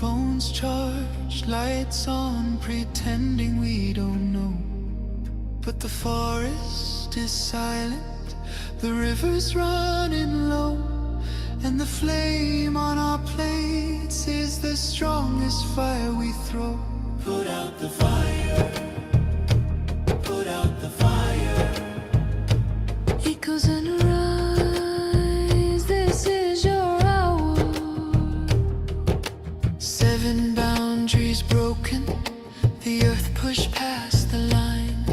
phones charged, lights on, pretending we don't know. But the forest is silent, the river's running low, and the flame on our plates is the strongest fire we throw. Put out the fire, put out the fire. Echoes and rise, this is your hour. 7 boundaries broken, the earth pushed past the line.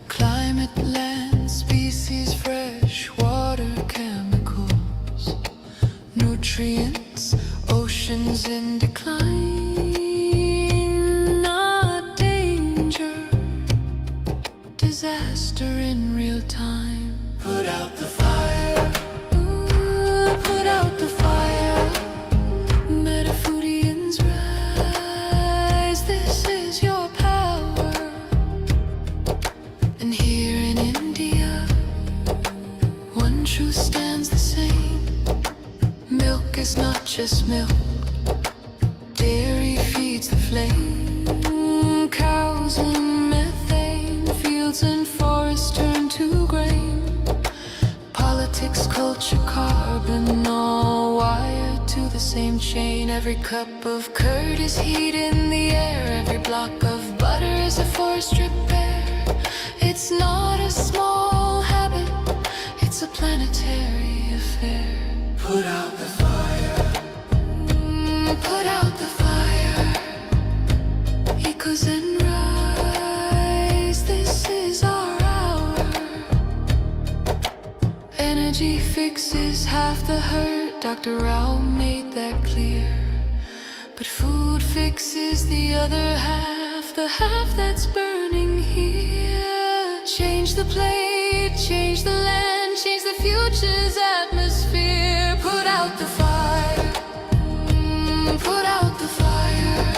Climate, land, species, fresh water, chemicals, nutrients, oceans in decline. Not danger, disaster in real time. Put out the fire, ooh, put out the fire. Metafoodians rise, this is your power. And here in India, one truth stands the same. Milk is not just milk, dairy feeds the flame. Cows and methane, fields and forests turn to grain. Politics, culture, carbon, all wired to the same chain. Every cup of curd is heat in the air, every block of butter is a forest repair. It's not a small habit, it's a planetary affair. Put out the fire, put out the fire. Echoes and rise, this is our hour. Energy fixes half the hurt, Dr. Rao made that clear. But food fixes the other half, the half that's burning here. Change the plate, change the land, change the future's atmosphere. Put out the fire, put out the fire.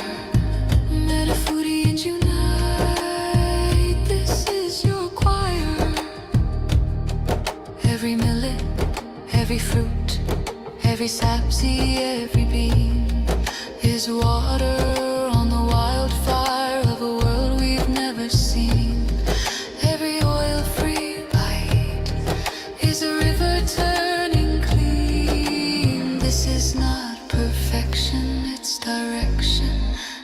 Metafoodians unite, this is your choir. Every millet, every fruit, every sapseed, every bean is water on the wildfire of a world we've never seen. Every oil-free bite is a river turning clean. This is not perfection, it's direction.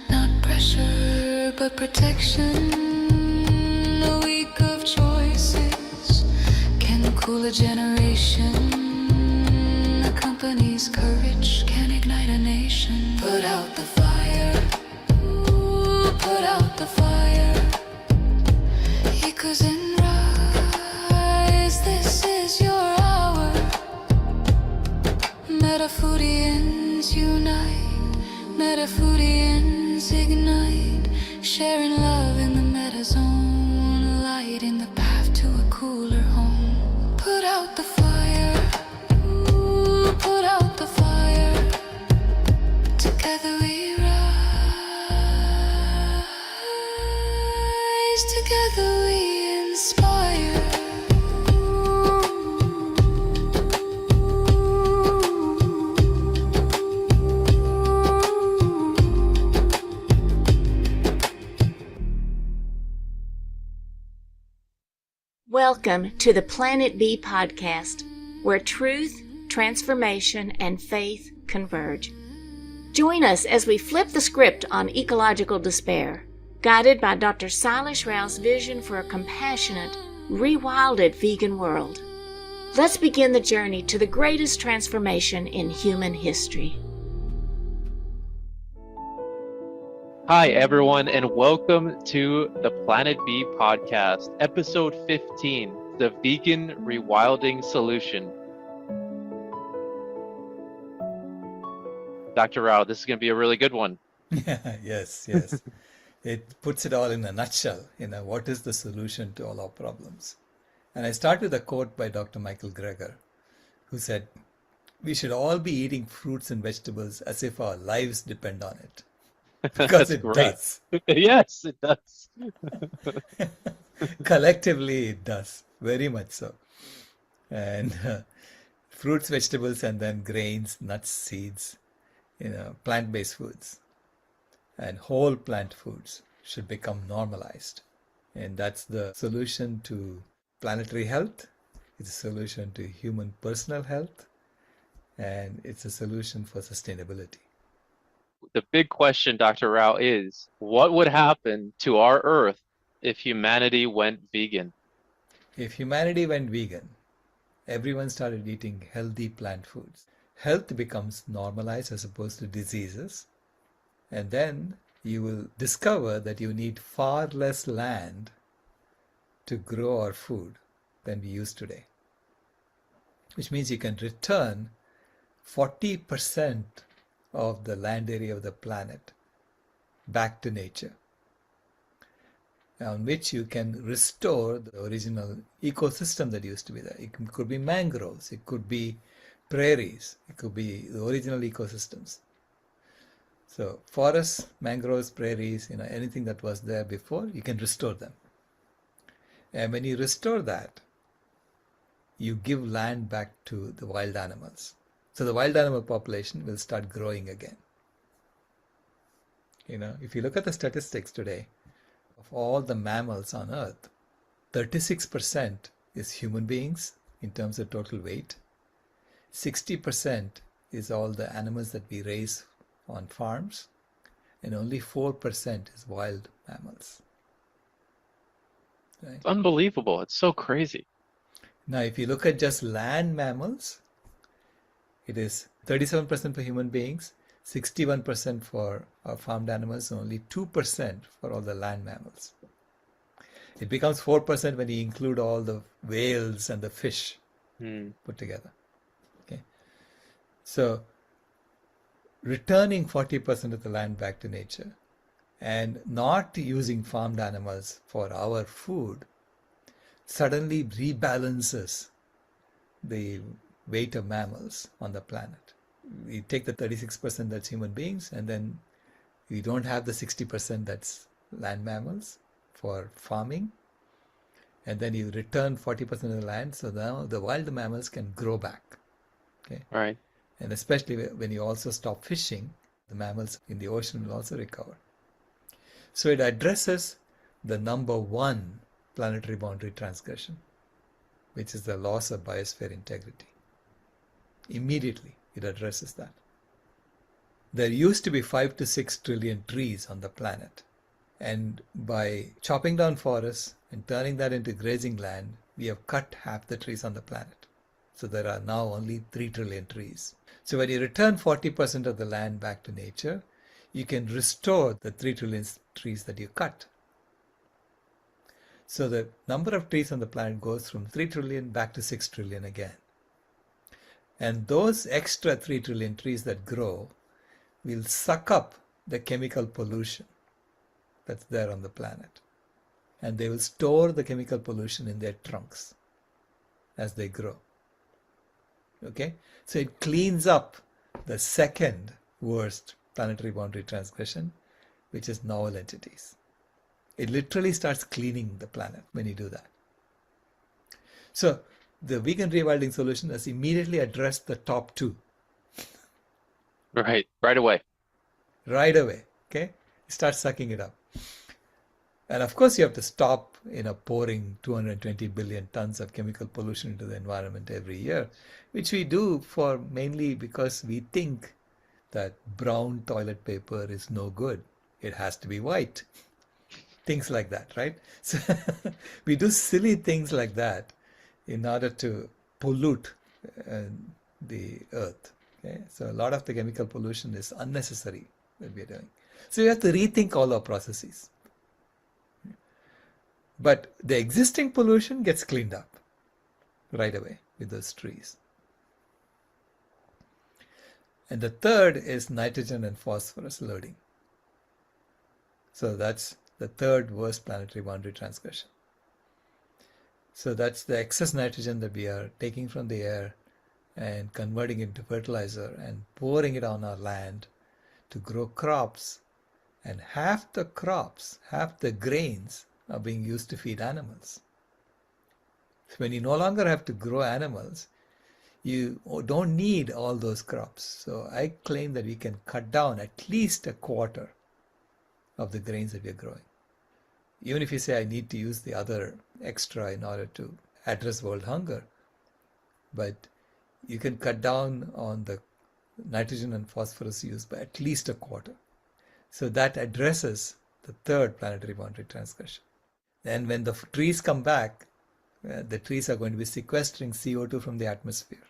Not pressure, but protection. A week of choices can cool a generation. A company's courage can ignite a nation. Put out the fire, ooh, put out the fire. Echoes and rise, this is your hour. Metafoodians unite, Metafoodians ignite, sharing love in the metazone, lighting the path to a cooler home. Put out the fire, ooh, put out the fire. Together we rise, together we inspire. Welcome to the Planet B podcast, where truth, transformation, and faith converge. Join us as we flip the script on ecological despair, guided by Dr. Sailesh Rao's vision for a compassionate, rewilded vegan world. Let's begin the journey to the greatest transformation in human history. Hi, everyone, and welcome to the Planet B podcast, episode 15, the Vegan Rewilding Solution. Dr. Rao, this is going to be a really good one. Yes. It puts it all in a nutshell, what is the solution to all our problems? And I start with a quote by Dr. Michael Greger, who said, "We should all be eating fruits and vegetables as if our lives depend on it." Because it does. Yes, it does. Collectively, it does. Very much so. And fruits, vegetables, and then grains, nuts, seeds, plant-based foods. and whole plant foods should become normalized. And that's the solution to planetary health. It's a solution to human personal health, and it's a solution for sustainability. The big question, Dr. Rao, is what would happen to our Earth if humanity went vegan? If humanity went vegan, everyone started eating healthy plant foods. Health becomes normalized as opposed to diseases. And then you will discover that you need far less land to grow our food than we use today. Which means you can return 40% of the land area of the planet back to nature, on which you can restore the original ecosystem that used to be there. It could be mangroves, it could be prairies, it could be the original ecosystems. So forests, mangroves, prairies, anything that was there before, you can restore them. And when you restore that, you give land back to the wild animals. So the wild animal population will start growing again. If you look at the statistics today, of all the mammals on Earth, 36% is human beings in terms of total weight. 60% is all the animals that we raise on farms, and only 4% is wild mammals. Right? It's unbelievable. It's so crazy. Now, if you look at just land mammals, it is 37% for human beings, 61% for our farmed animals, and only 2% for all the land mammals. It becomes 4% when you include all the whales and the fish put together. Okay, so returning 40% of the land back to nature and not using farmed animals for our food suddenly rebalances the weight of mammals on the planet. We take the 36% that's human beings, and then we don't have the 60% that's land mammals for farming, and then you return 40% of the land, so now the wild mammals can grow back. Okay, Right. and especially when you also stop fishing, the mammals in the ocean will also recover. So it addresses the number one planetary boundary transgression, which is the loss of biosphere integrity. Immediately, it addresses that. There used to be 5 to 6 trillion trees on the planet. And by chopping down forests and turning that into grazing land, we have cut half the trees on the planet. So there are now only 3 trillion trees. So when you return 40% of the land back to nature, you can restore the 3 trillion trees that you cut. So the number of trees on the planet goes from 3 trillion back to 6 trillion again. And those extra 3 trillion trees that grow will suck up the chemical pollution that's there on the planet. And they will store the chemical pollution in their trunks as they grow. Okay? So it cleans up the second worst planetary boundary transgression, which is novel entities. It literally starts cleaning the planet when you do that. So the vegan rewilding solution has immediately addressed the top two. Right away. Right away. Okay? Start sucking it up. And of course, you have to stop pouring 220 billion tons of chemical pollution into the environment every year, which we do for mainly because we think that brown toilet paper is no good. It has to be white. Things like that, right? So we do silly things like that in order to pollute the earth. Okay? So a lot of the chemical pollution is unnecessary that we are doing. So we have to rethink all our processes. But the existing pollution gets cleaned up right away with those trees. And the third is nitrogen and phosphorus loading. So that's the third worst planetary boundary transgression. So that's the excess nitrogen that we are taking from the air and converting into fertilizer and pouring it on our land to grow crops. And half the crops, half the grains are being used to feed animals. So when you no longer have to grow animals, you don't need all those crops. So I claim that we can cut down at least a quarter of the grains that we are growing. Even if you say I need to use the other extra in order to address world hunger, but you can cut down on the nitrogen and phosphorus use by at least a quarter. So that addresses the third planetary boundary transgression. And when the trees come back, the trees are going to be sequestering CO2 from the atmosphere.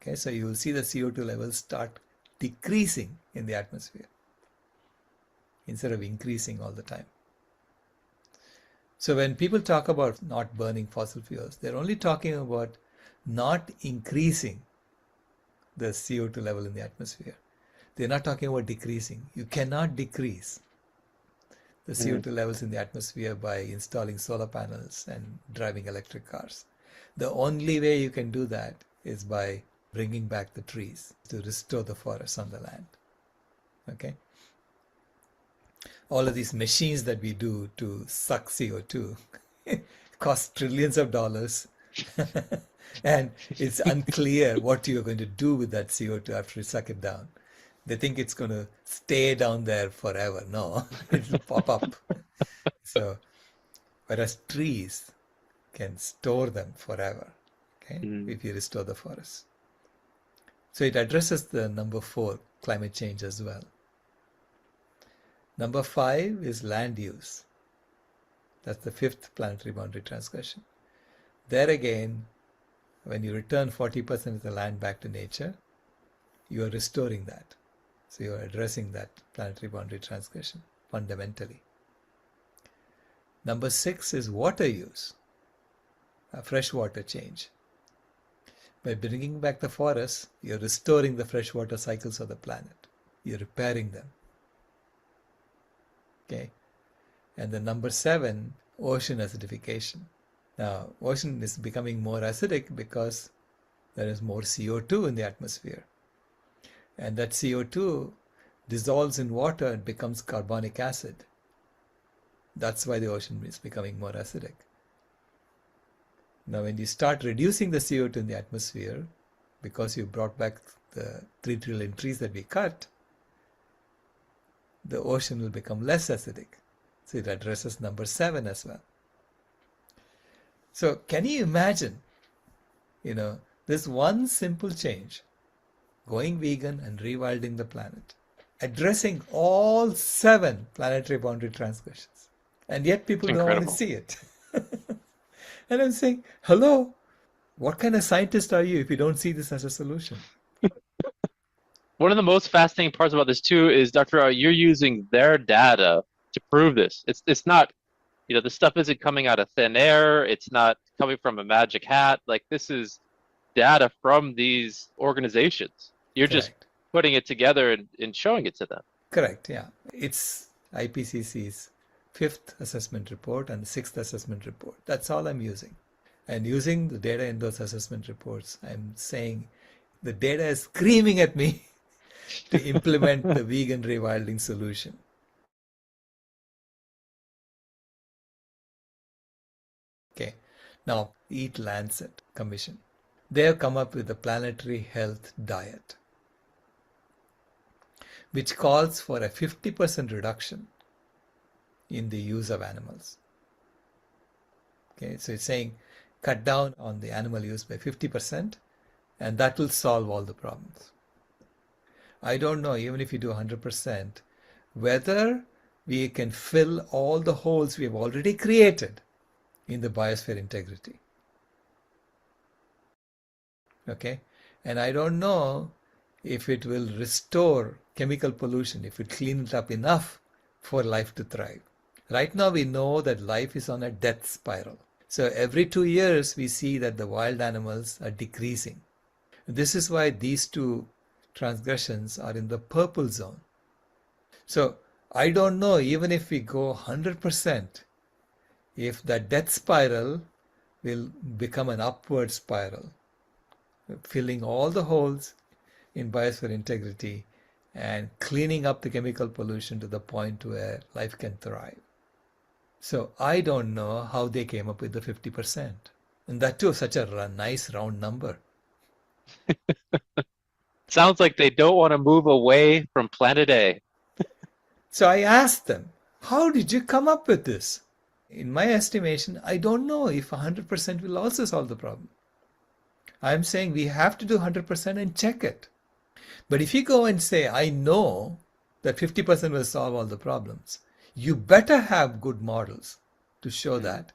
Okay, so you will see the CO2 levels start decreasing in the atmosphere instead of increasing all the time. So when people talk about not burning fossil fuels, they're only talking about not increasing the CO2 level in the atmosphere. They're not talking about decreasing. You cannot decrease the CO2 levels in the atmosphere by installing solar panels and driving electric cars. The only way you can do that is by bringing back the trees to restore the forests on the land. Okay? All of these machines that we do to suck CO2 cost trillions of dollars. And it's unclear what you're going to do with that CO2 after you suck it down. They think it's going to stay down there forever. No, it'll pop up. So, whereas trees can store them forever, okay, if you restore the forest. So it addresses the number 4, climate change as well. Number 5 is land use. That's the 5th planetary boundary transgression. There again, when you return 40% of the land back to nature, you are restoring that. So you are addressing that planetary boundary transgression fundamentally. Number 6 is water use, freshwater change. By bringing back the forests, you're restoring the freshwater cycles of the planet. You're repairing them. Okay. And the number 7, ocean acidification. Now, ocean is becoming more acidic because there is more CO2 in the atmosphere. And that CO2 dissolves in water and becomes carbonic acid. That's why the ocean is becoming more acidic. Now, when you start reducing the CO2 in the atmosphere, because you brought back the 3 trillion trees that we cut, the ocean will become less acidic. So it addresses number 7 as well. So can you imagine, this one simple change, going vegan and rewilding the planet, addressing all 7 planetary boundary transgressions, and yet people don't want to see it. And I'm saying, hello, what kind of scientist are you if you don't see this as a solution? One of the most fascinating parts about this too is, Dr. Rao, you're using their data to prove this. It's not, this stuff isn't coming out of thin air. It's not coming from a magic hat. Like, this is data from these organizations. You're Correct. just putting it together and showing it to them. Correct, yeah. It's IPCC's 5th assessment report and 6th assessment report. That's all I'm using. And using the data in those assessment reports, I'm saying the data is screaming at me to implement the vegan rewilding solution. Okay, now Eat Lancet Commission. They have come up with a planetary health diet, which calls for a 50% reduction in the use of animals. Okay, so it's saying cut down on the animal use by 50%, and that will solve all the problems. I don't know, even if you do 100%, whether we can fill all the holes we have already created in the biosphere integrity. Okay, and I don't know if it will restore chemical pollution, if it clean it up enough for life to thrive. Right now we know that life is on a death spiral. So every 2 years we see that the wild animals are decreasing. This is why these 2 transgressions are in the purple zone. So I don't know, even if we go 100%, if that death spiral will become an upward spiral, filling all the holes in biosphere integrity and cleaning up the chemical pollution to the point where life can thrive. So I don't know how they came up with the 50%. And that too, such a nice round number. Sounds like they don't want to move away from planet A. So I asked them, how did you come up with this? In my estimation, I don't know if 100% will also solve the problem. I'm saying we have to do 100% and check it. But if you go and say, I know that 50% will solve all the problems, you better have good models to show that.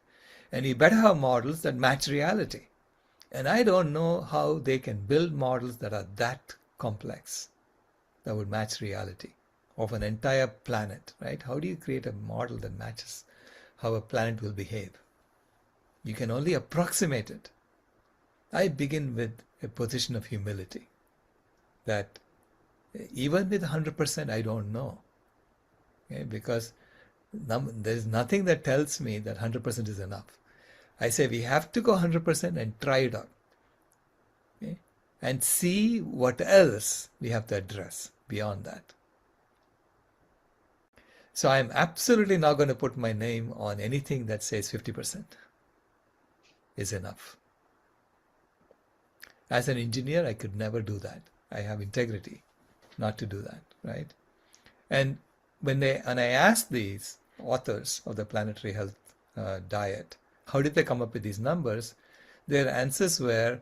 And you better have models that match reality. And I don't know how they can build models that are that complex, that would match reality of an entire planet, right? How do you create a model that matches how a planet will behave? You can only approximate it. I begin with a position of humility that even with 100%, I don't know. Okay? Because there's nothing that tells me that 100% is enough. I say we have to go 100% and try it out. Okay? And see what else we have to address beyond that. So I'm absolutely not going to put my name on anything that says 50% is enough. As an engineer, I could never do that. I have integrity not to do that, right? And when I asked these authors of the planetary health diet, how did they come up with these numbers? Their answers were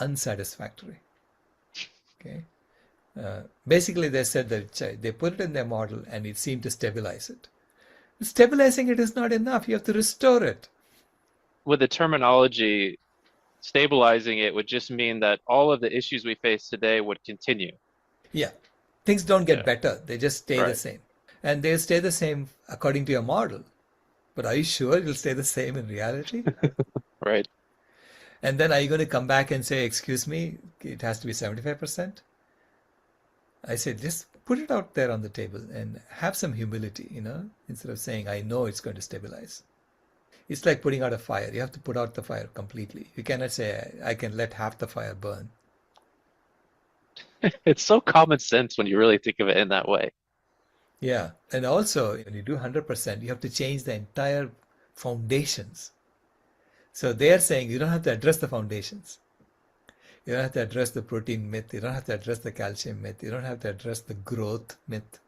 unsatisfactory. Okay. Basically, they said that they put it in their model and it seemed to stabilize it. Stabilizing it is not enough. You have to restore it. With the terminology, stabilizing it would just mean that all of the issues we face today would continue. Yeah. Things don't get Yeah. better. They just stay the Right. same. And they'll stay the same according to your model. But are you sure it'll stay the same in reality? Right. And then are you going to come back and say, excuse me, it has to be 75%? I said, just put it out there on the table and have some humility, instead of saying, I know it's going to stabilize. It's like putting out a fire. You have to put out the fire completely. You cannot say, I can let half the fire burn. It's so common sense when you really think of it in that way. Yeah. And also, when you do 100%, you have to change the entire foundations. So they're saying you don't have to address the foundations. You don't have to address the protein myth. You don't have to address the calcium myth. You don't have to address the growth myth,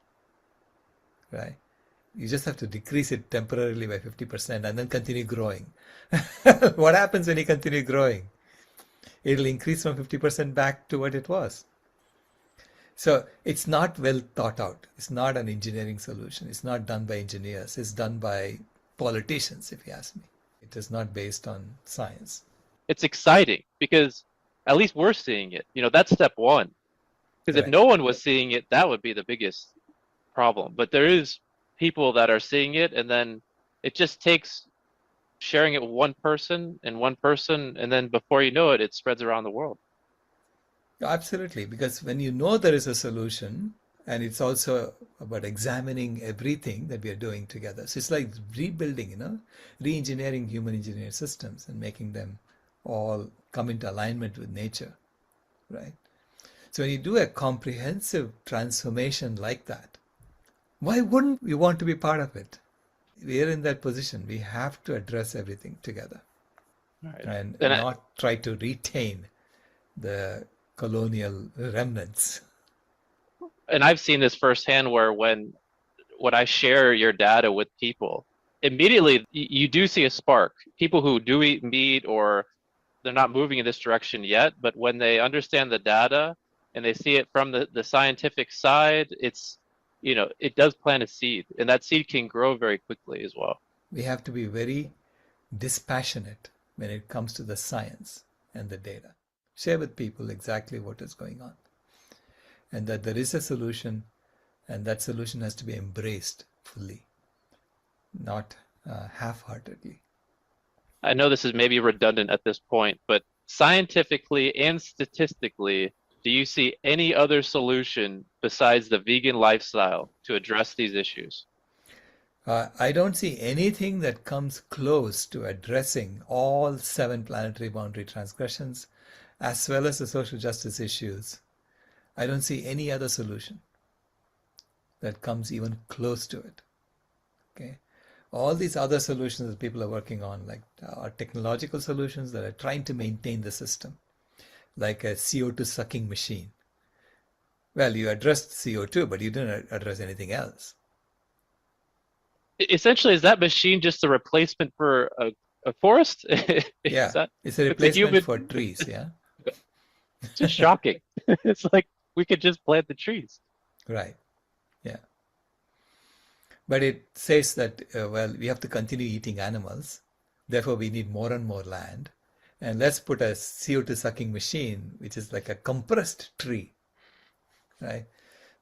right? You just have to decrease it temporarily by 50% and then continue growing. What happens when you continue growing? It'll increase from 50% back to what it was. So it's not well thought out. It's not an engineering solution. It's not done by engineers. It's done by politicians, if you ask me. It is not based on science. It's exciting because at least we're seeing it. That's step one. Because if Right. no one was seeing it, that would be the biggest problem. But there is people that are seeing it, and then it just takes sharing it with one person, and then before you know it, it spreads around the world. Absolutely, because when you know there is a solution, and it's also about examining everything that we are doing together. So it's like rebuilding, re-engineering human engineered systems and making them all come into alignment with nature, right? So when you do a comprehensive transformation like that, why wouldn't we want to be part of it? We are in that position. We have to address everything together Right. and And not try to retain the colonial remnants. I've seen this firsthand where when I share your data with people, immediately you do see a spark. People who do eat meat or they're not moving in this direction yet, but when they understand the data and they see it from the scientific side, it does plant a seed, and that seed can grow very quickly as well. We have to be very dispassionate when it comes to the science and the data. Share with people exactly what is going on, and that there is a solution, and that solution has to be embraced fully, not half-heartedly. I know this is maybe redundant at this point, but scientifically and statistically, do you see any other solution besides the vegan lifestyle to address these issues? I don't see anything that comes close to addressing all 7 planetary boundary transgressions, as well as the social justice issues. I don't see any other solution that comes even close to it. Okay. All these other solutions that people are working on, like are technological solutions that are trying to maintain the system, like a CO2 sucking machine. Well, you addressed CO2, but you didn't address anything else. Essentially, is that machine just a replacement for a forest? Is Yeah, that it's a with the replacement human? for trees. Yeah, Just shocking. It's like we could just plant the trees. right. Yeah. But it says that, well, we have to continue eating animals. Therefore, we need more and more land. And let's put a CO2 sucking machine, which is like a compressed tree, right?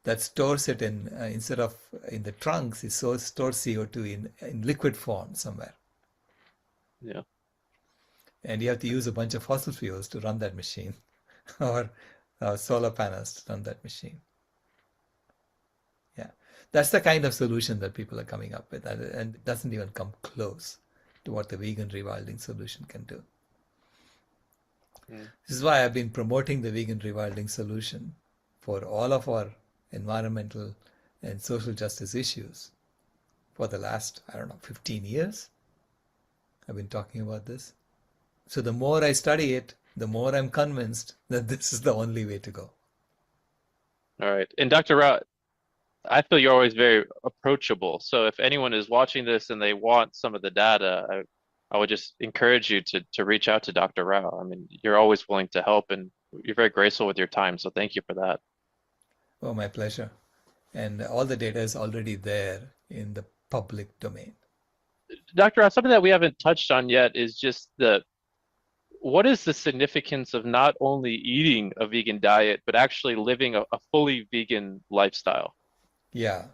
That stores it in, instead of in the trunks, it stores CO2 in liquid form somewhere. Yeah. And you have to use a bunch of fossil fuels to run that machine or solar panels to run that machine. Yeah, that's the kind of solution that people are coming up with, and it doesn't even come close to what the vegan rewilding solution can do. Mm. This is why I've been promoting the vegan rewilding solution for all of our environmental and social justice issues for the last, I don't know, 15 years. I've been talking about this. So the more I study it, the more I'm convinced that this is the only way to go. All right. And Dr. Rao, I feel you're always very approachable. So if anyone is watching this and they want some of the data, I would just encourage you to reach out to Dr. Rao. I mean, you're always willing to help and you're very graceful with your time. So thank you for that. Oh, my pleasure. And all the data is already there in the public domain. Dr. Rao, something that we haven't touched on yet is just what is the significance of not only eating a vegan diet, but actually living a fully vegan lifestyle? Yeah.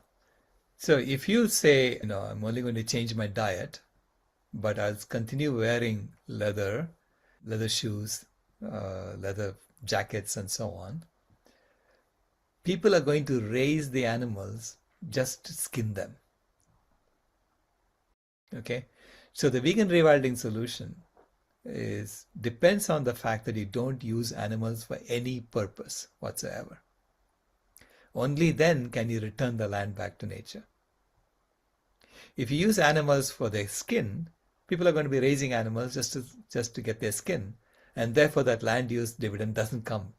So if you say, I'm only going to change my diet, but I'll continue wearing leather shoes, leather jackets, and so on, people are going to raise the animals just to skin them. Okay? So the vegan rewilding solution depends on the fact that you don't use animals for any purpose whatsoever. Only then can you return the land back to nature. If you use animals for their skin, people are going to be raising animals just to get their skin, and therefore that land use dividend doesn't come.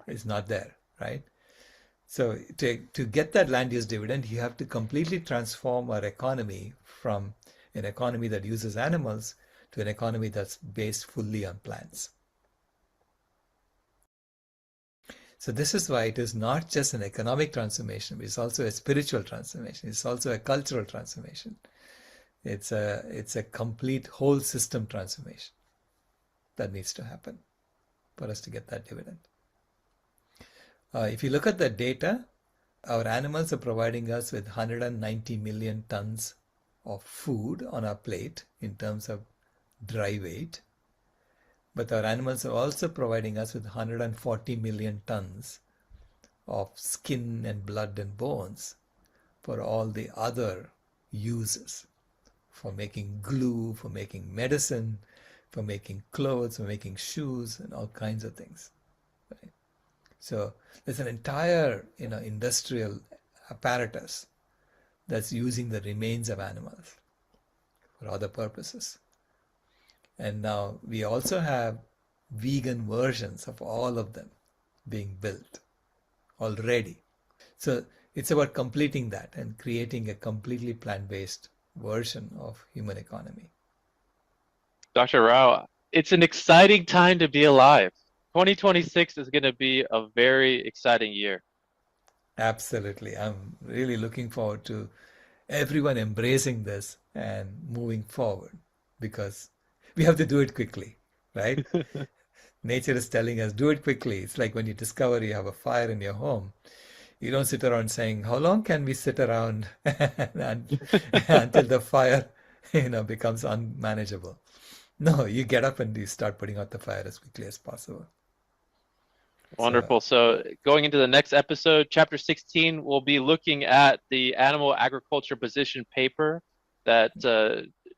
It's not there, right? So to get that land use dividend, you have to completely transform our economy from an economy that uses animals to an economy that's based fully on plants. So this is why it is not just an economic transformation, it's also a spiritual transformation. It's also a cultural transformation. It's a complete whole system transformation that needs to happen for us to get that dividend. If you look at the data, our animals are providing us with 190 million tons of food on our plate in terms of dry weight. But our animals are also providing us with 140 million tons of skin and blood and bones for all the other uses, for making glue, for making medicine, for making clothes, for making shoes, and all kinds of things. Right? So there's an entire industrial apparatus that's using the remains of animals for other purposes. And now we also have vegan versions of all of them being built already. So it's about completing that and creating a completely plant-based version of human economy. Dr. Rao, it's an exciting time to be alive. 2026 is going to be a very exciting year. Absolutely. I'm really looking forward to everyone embracing this and moving forward, because we have to do it quickly, right? Nature is telling us, do it quickly. It's like when you discover you have a fire in your home. You don't sit around saying, how long can we sit around until the fire becomes unmanageable? No, you get up and you start putting out the fire as quickly as possible. Wonderful. So going into the next episode, chapter 16, we'll be looking at the animal agriculture position paper that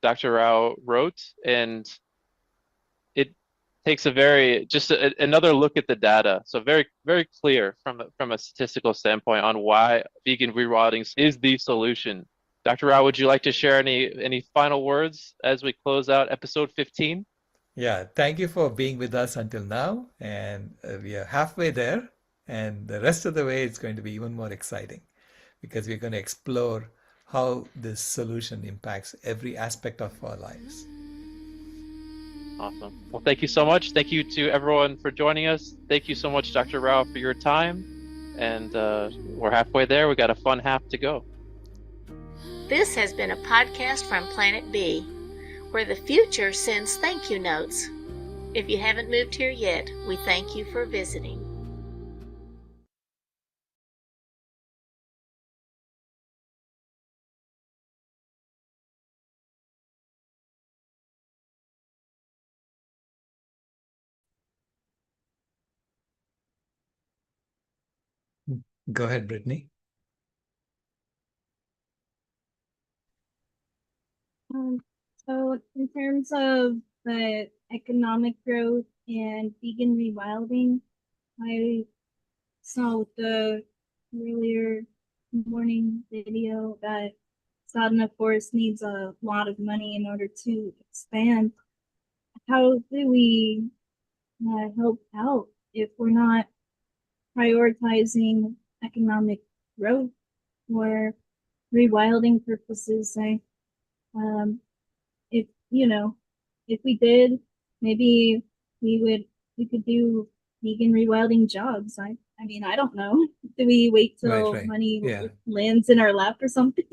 Dr. Rao wrote, and it takes another look at the data. So very, very clear from a statistical standpoint on why vegan rewilding is the solution. Dr. Rao, would you like to share any final words as we close out episode 15? Yeah, thank you for being with us until now. And we are halfway there. And the rest of the way, it's going to be even more exciting because we're going to explore how this solution impacts every aspect of our lives. Awesome. Well, thank you so much. Thank you to everyone for joining us. Thank you so much, Dr. Rao, for your time. And we're halfway there. We got a fun half to go. This has been a podcast from Planet B, where the future sends thank you notes. If you haven't moved here yet, we thank you for visiting. Go ahead, Brittany. So in terms of the economic growth and vegan rewilding, I saw with the earlier morning video that Sadhana Forest needs a lot of money in order to expand. How do we help out if we're not prioritizing economic growth for rewilding purposes? If if we did, maybe we could do vegan rewilding jobs. I mean, I don't know. Do we wait till Right. money Yeah. lands in our lap or something?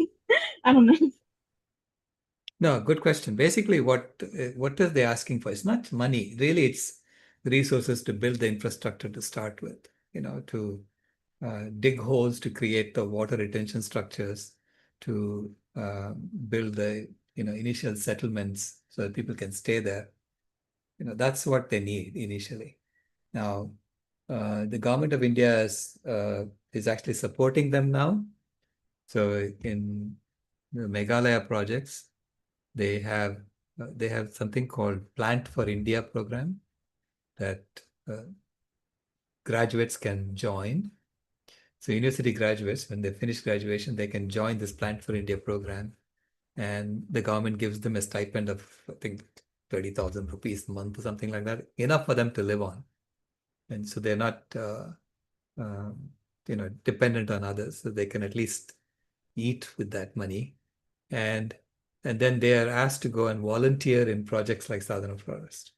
I don't know. No, good question. Basically, what is they asking for? It's not money. Really, it's resources to build the infrastructure to start with, to dig holes to create the water retention structures, to build the, initial settlements so that people can stay there. That's what they need initially. Now, the government of India is actually supporting them now. So in the Meghalaya projects, they have something called Plant for India program that graduates can join. So university graduates, when they finish graduation, they can join this Plant for India program, and the government gives them a stipend of, I think, 30,000 rupees a month or something like that, enough for them to live on. And so they're not, dependent on others, so they can at least eat with that money. And then they are asked to go and volunteer in projects like Southern Forest.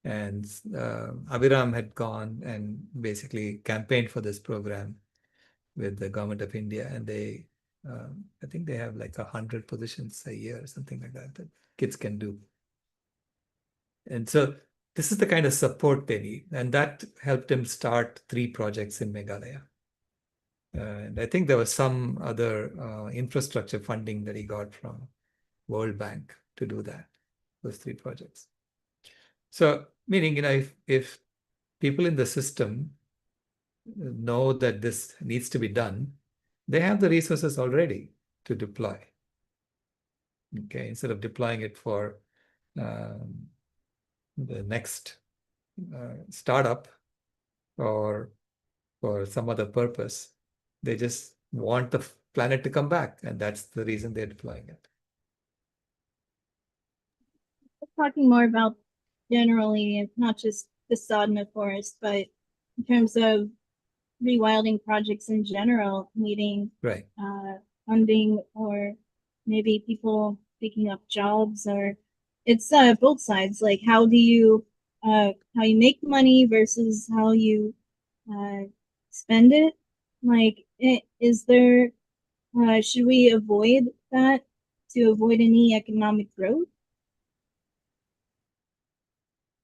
And Abhiram had gone and basically campaigned for this program with the government of India, and they, I think they have like 100 positions a year or something like that kids can do. And so this is the kind of support they need, and that helped him start 3 projects in Meghalaya. And I think there was some other infrastructure funding that he got from World Bank to do that, those 3 projects. So meaning, if people in the system know that this needs to be done, they have the resources already to deploy. Okay, instead of deploying it for the next startup or for some other purpose, they just want the planet to come back, and that's the reason they're deploying it. Talking more about generally, not just the Sadhana Forest, but in terms of rewilding projects in general needing Right. funding, or maybe people picking up jobs, or it's both sides. Like how you make money versus how you spend it. Like, is there should we avoid that to avoid any economic growth?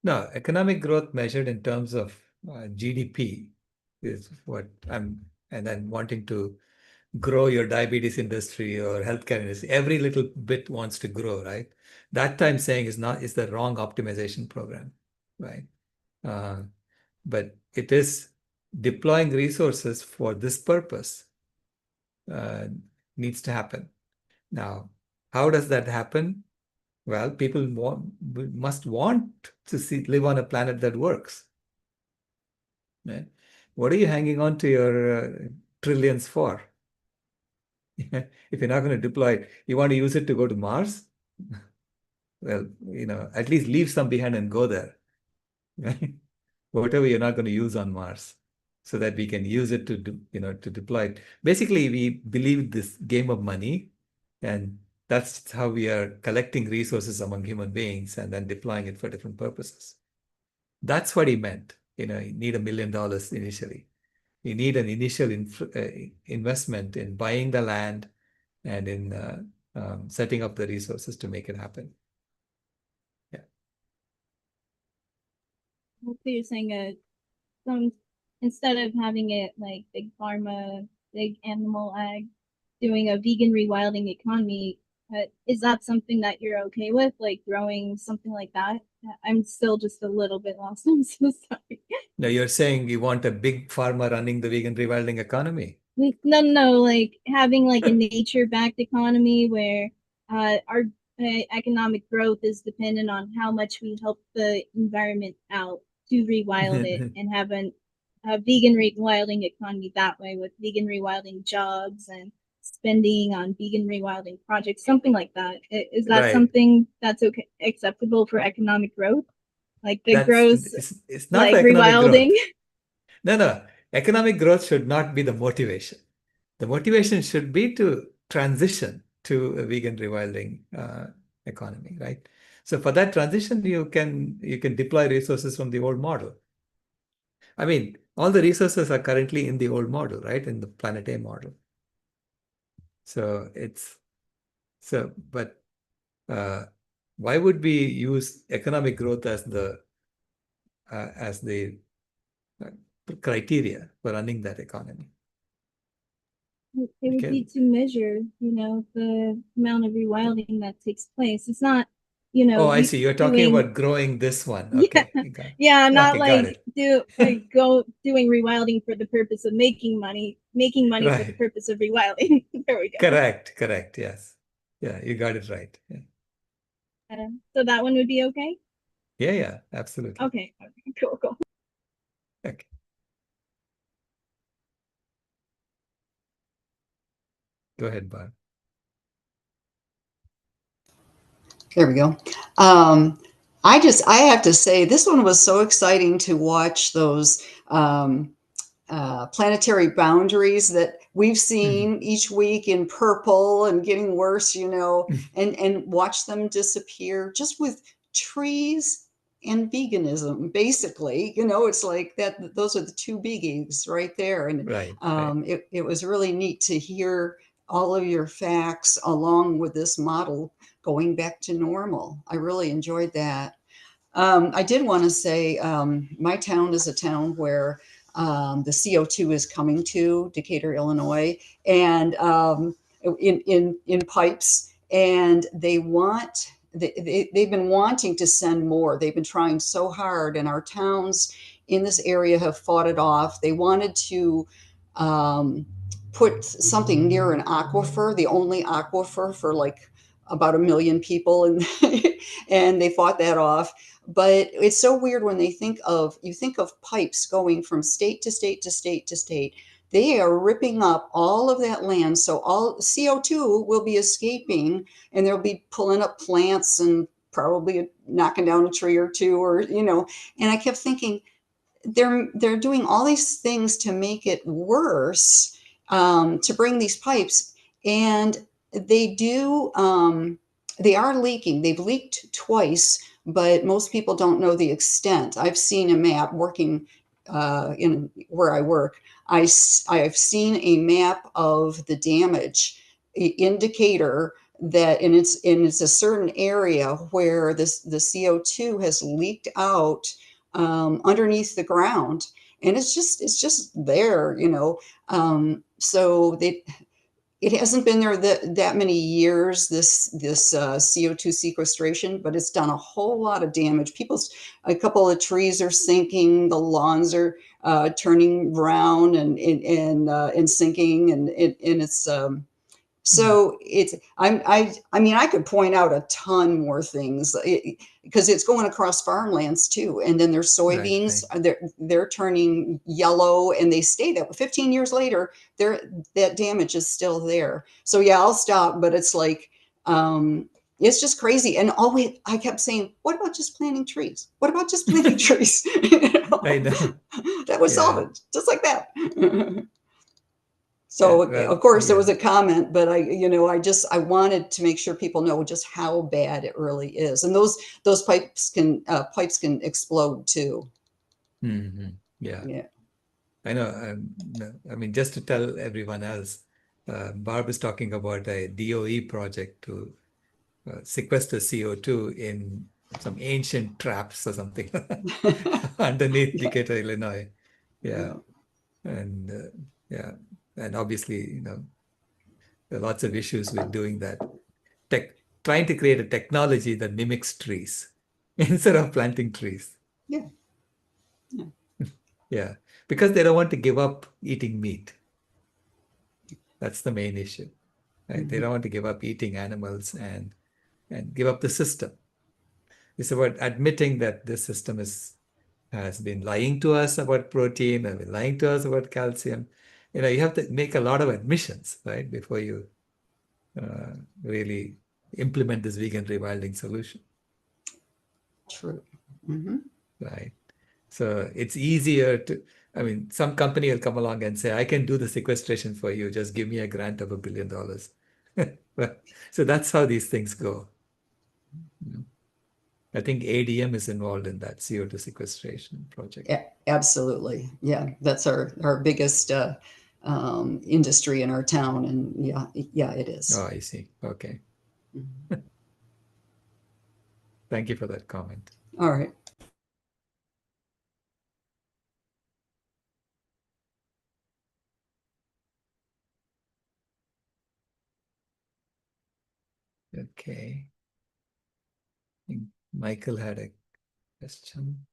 No, economic growth measured in terms of GDP is what and then wanting to grow your diabetes industry or healthcare industry. Every little bit wants to grow, right? That time saying is the wrong optimization program, right? But it is deploying resources for this purpose needs to happen. Now, how does that happen? Well, people must want to live on a planet that works. Right? What are you hanging on to your trillions for? If you're not going to deploy it, you want to use it to go to Mars? Well, at least leave some behind and go there. Right? Whatever you're not going to use on Mars, so that we can use it to deploy it. Basically, we believe this game of money And that's how we are collecting resources among human beings and then deploying it for different purposes. That's what he meant. You need $1 million initially. You need an initial investment in buying the land and in setting up the resources to make it happen. Yeah. So you're saying instead of having it like big pharma, big animal ag, doing a vegan rewilding economy, is that something that you're okay with, like growing something like that? I'm still just a little bit lost. I'm so sorry. Now you're saying you want a big pharma running the vegan rewilding economy. No, like having like a nature-backed economy where our economic growth is dependent on how much we help the environment out to rewild it and have a vegan rewilding economy that way, with vegan rewilding jobs and spending on vegan rewilding projects, something like that. Is that Right. something that's okay, acceptable for economic growth? Like the gross, It's not like the economic rewilding? growth. No. Economic growth should not be the motivation. The motivation should be to transition to a vegan rewilding economy, right? So for that transition, you can deploy resources from the old model. I mean, all the resources are currently in the old model, right? In the Planet A model. So but why would we use economic growth as the criteria for running that economy? It would be to measure, the amount of rewilding that takes place. It's not, Oh, I see. You're talking doing, about growing this one. yeah, Okay, you got it. yeah, not Okay, got like it. doing rewilding for the purpose of making money for the Right. purpose of rewilding. There we go. Correct. Yes. Yeah, you got it right. Yeah. So that one would be okay? Yeah, absolutely. Okay, cool. Okay. Go ahead, Barb. There we go. I have to say, this one was so exciting to watch those planetary boundaries that we've seen each week in purple and getting worse, and watch them disappear just with trees and veganism, basically. It's like that. Those are the two biggies right there. And Right. it was really neat to hear all of your facts along with this model going back to normal. I really enjoyed that. I did want to say my town is a town where the CO2 is coming to Decatur, Illinois, and in pipes, and they've been wanting to send more. They've been trying so hard, and our towns in this area have fought it off. They wanted to put something near an aquifer, the only aquifer for like about 1 million people, and and they fought that off. But it's so weird when you think of pipes going from state to state to state to state. They are ripping up all of that land, so all CO2 will be escaping, and they'll be pulling up plants and probably knocking down a tree or two, or And I kept thinking, they're doing all these things to make it worse, to bring these pipes, and they are leaking. They've leaked twice, but most people don't know the extent. I've seen a map working in where I work. I've seen a map of the damage indicator that, and it's a certain area where the CO2 has leaked out underneath the ground, and it's just there. So it hasn't been there that many years, this CO2 sequestration, but it's done a whole lot of damage. A couple of trees are sinking, the lawns are turning brown and sinking, and it's so I mean, I could point out a ton more things, because it's going across farmlands too. And then their soybeans, they're turning yellow, and they stay that 15 years later, that damage is still there. So yeah, I'll stop, but it's like, it's just crazy. And I kept saying, what about just planting trees? What about just planting trees? I know. That would solve it, just like that. So well, of course it was yeah. a comment, but I wanted to make sure people know just how bad it really is. And those pipes can explode too. Mhm. Yeah. Yeah. I know. No, I mean, just to tell everyone else, Barb is talking about a DOE project to sequester CO2 in some ancient traps or something underneath Yeah. Decatur, Illinois. Yeah. Yeah. And yeah. And obviously, there are lots of issues with doing that. Trying to create a technology that mimics trees instead of planting trees. Yeah. Yeah. Because they don't want to give up eating meat. That's the main issue. Right? They Mhm. don't want to give up eating animals and give up the system. It's about admitting that this system has been lying to us about protein and been lying to us about calcium. You have to make a lot of admissions, right, before you really implement this vegan rewilding solution, True. Hmm. right? So it's easier to, I mean, some company will come along and say, I can do the sequestration for you. Just give me a grant of $1 billion. So that's how these things go. I think ADM is involved in that CO2 sequestration project. Absolutely. Yeah. That's our biggest industry in our town. And yeah, it is. Oh, I see. Okay. Mhm. Thank you for that comment. All right. Okay. I think Michael had a question.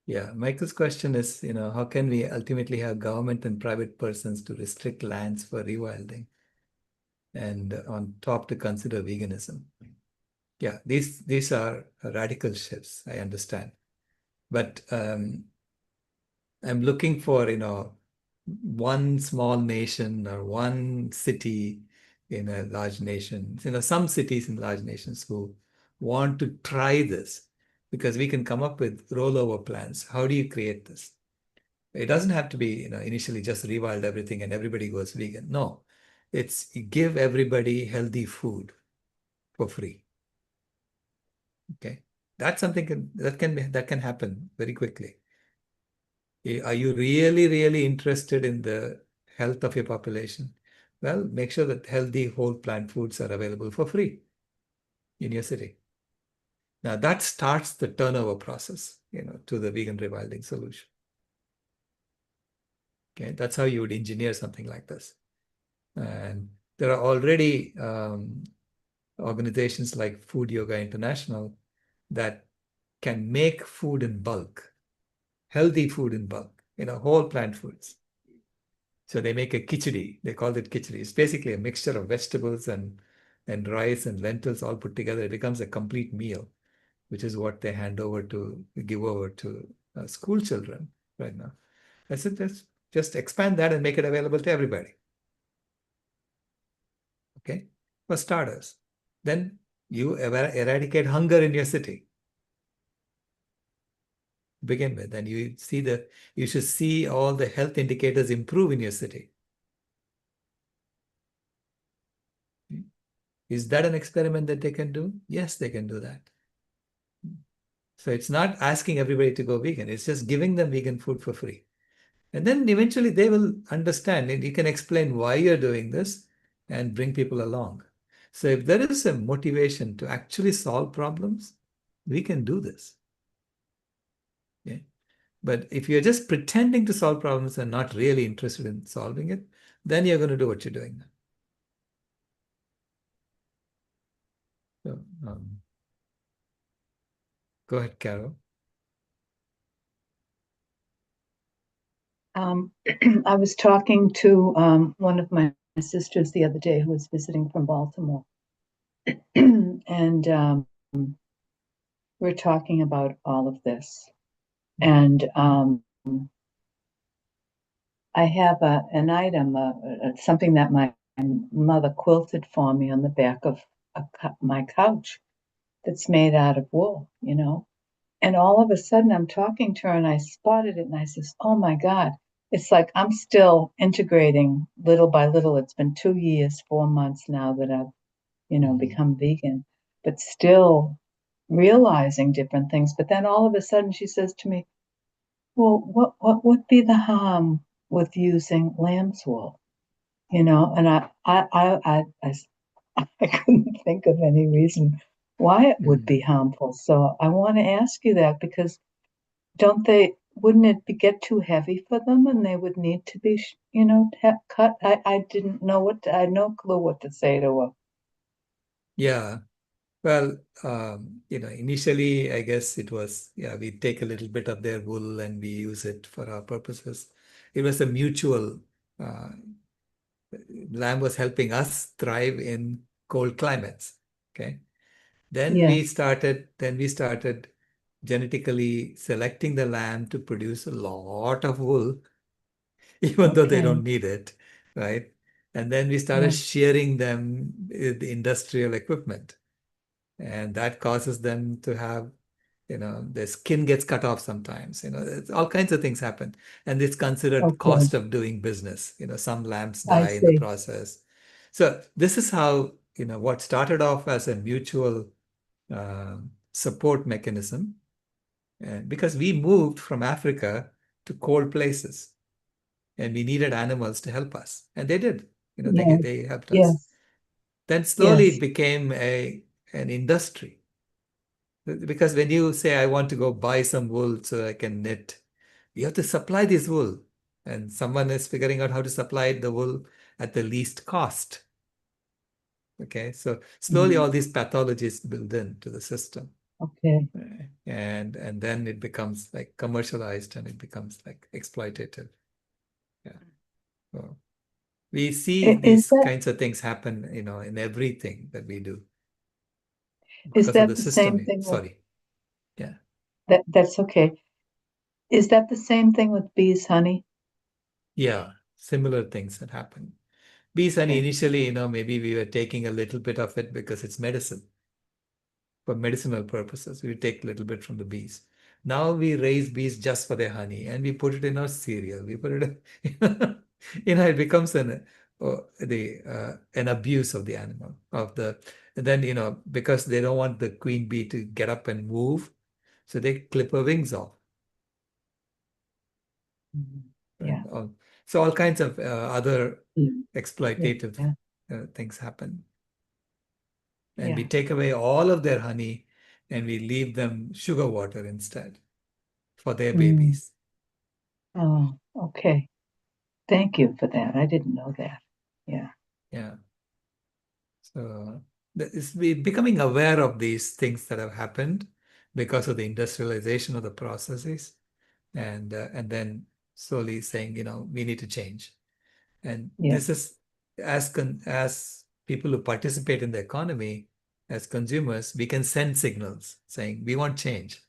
Yeah, Michael's question is, how can we ultimately have government and private persons to restrict lands for rewilding and on top to consider veganism? Yeah, these are radical shifts, I understand. But I'm looking for, one small nation or one city in a large nation, some cities in large nations who want to try this because we can come up with rollover plans. How do you create this? It doesn't have to be, initially just rewild everything and everybody goes vegan. No, it's you give everybody healthy food for free. Okay, that's something that can happen very quickly. Are you really, really interested in the health of your population? Well, make sure that healthy whole plant foods are available for free in your city. Now that starts the turnover process, to the vegan rewilding solution. Okay, that's how you would engineer something like this. And there are already organizations like Food Yoga International that can make food in bulk, healthy food in bulk, whole plant foods. So they make a khichdi. They call it khichdi. It's basically a mixture of vegetables and rice and lentils all put together. It becomes a complete meal, which is what they give over to school children right now. I said, let's just expand that and make it available to everybody. Okay, for starters. Then you eradicate hunger in your city. Begin with, and you should see all the health indicators improve in your city. Is that an experiment that they can do? Yes, they can do that. So it's not asking everybody to go vegan. It's just giving them vegan food for free. And then eventually they will understand and you can explain why you're doing this and bring people along. So if there is a motivation to actually solve problems, we can do this. Yeah. But if you're just pretending to solve problems and not really interested in solving it, then you're going to do what you're doing now. So, go ahead, Carol. I was talking to one of my sisters the other day who was visiting from Baltimore. and we're talking about all of this. And I have an item, something that my mother quilted for me on the back of my couch that's made out of wool, you know. And all of a sudden I'm talking to her and I spotted it and I says, oh my God, it's like I'm still integrating little by little. It's been 2 years, 4 months now that I've, become vegan, but still realizing different things. But then all of a sudden she says to me, well, what would be the harm with using lamb's wool? And I couldn't think of any reason why it would be harmful. So I want to ask you that because wouldn't it get too heavy for them and they would need to be, cut? I didn't know I had no clue what to say to her. Yeah. Well, initially, I guess it was, we take a little bit of their wool and we use it for our purposes. It was a mutual, lamb was helping us thrive in cold climates. Okay. Then we Yes. started genetically selecting the lamb to produce a lot of wool, even though they Okay. don't need it, right? And then we started Yeah. shearing them with the industrial equipment. And that causes them to have, their skin gets cut off sometimes, all kinds of things happen. And it's considered Okay. cost of doing business. Some lambs I die in the see. process. So this is how, what started off as a mutual support mechanism. And because we moved from Africa to cold places and we needed animals to help us. And they did, Yes. they helped us. Yes. Then slowly Yes. it became an industry. Because when you say, I want to go buy some wool so I can knit, you have to supply this wool. And someone is figuring out how to supply the wool at the least cost. Okay, so slowly all these pathologies build into the system. Okay. And then it becomes like commercialized and it becomes like exploitative. Yeah. So we see Is these that kinds of things happen, in everything that we do is because of that the the system. same thing with Sorry. Yeah. that's okay. Is that the same thing with bees, honey? Yeah. Similar things that happen. Bees honey, Okay. initially, maybe we were taking a little bit of it because it's medicine. For medicinal purposes, we take a little bit from the bees. Now we raise bees just for their honey and we put it in our cereal. We put it, it becomes an abuse of the animal, and then, because they don't want the queen bee to get up and move, so they clip her wings off. Yeah. So all kinds of other Mm. exploitative Yeah. things happen. And we Yeah. take away all of their honey and we leave them sugar water instead for their Mm. babies. Oh, okay. Thank you for that. I didn't know that. Yeah. Yeah. So we're becoming aware of these things that have happened because of the industrialization of the processes, and then slowly saying, we need to change. And Yeah. this is as people who participate in the economy, as consumers, we can send signals saying we want change.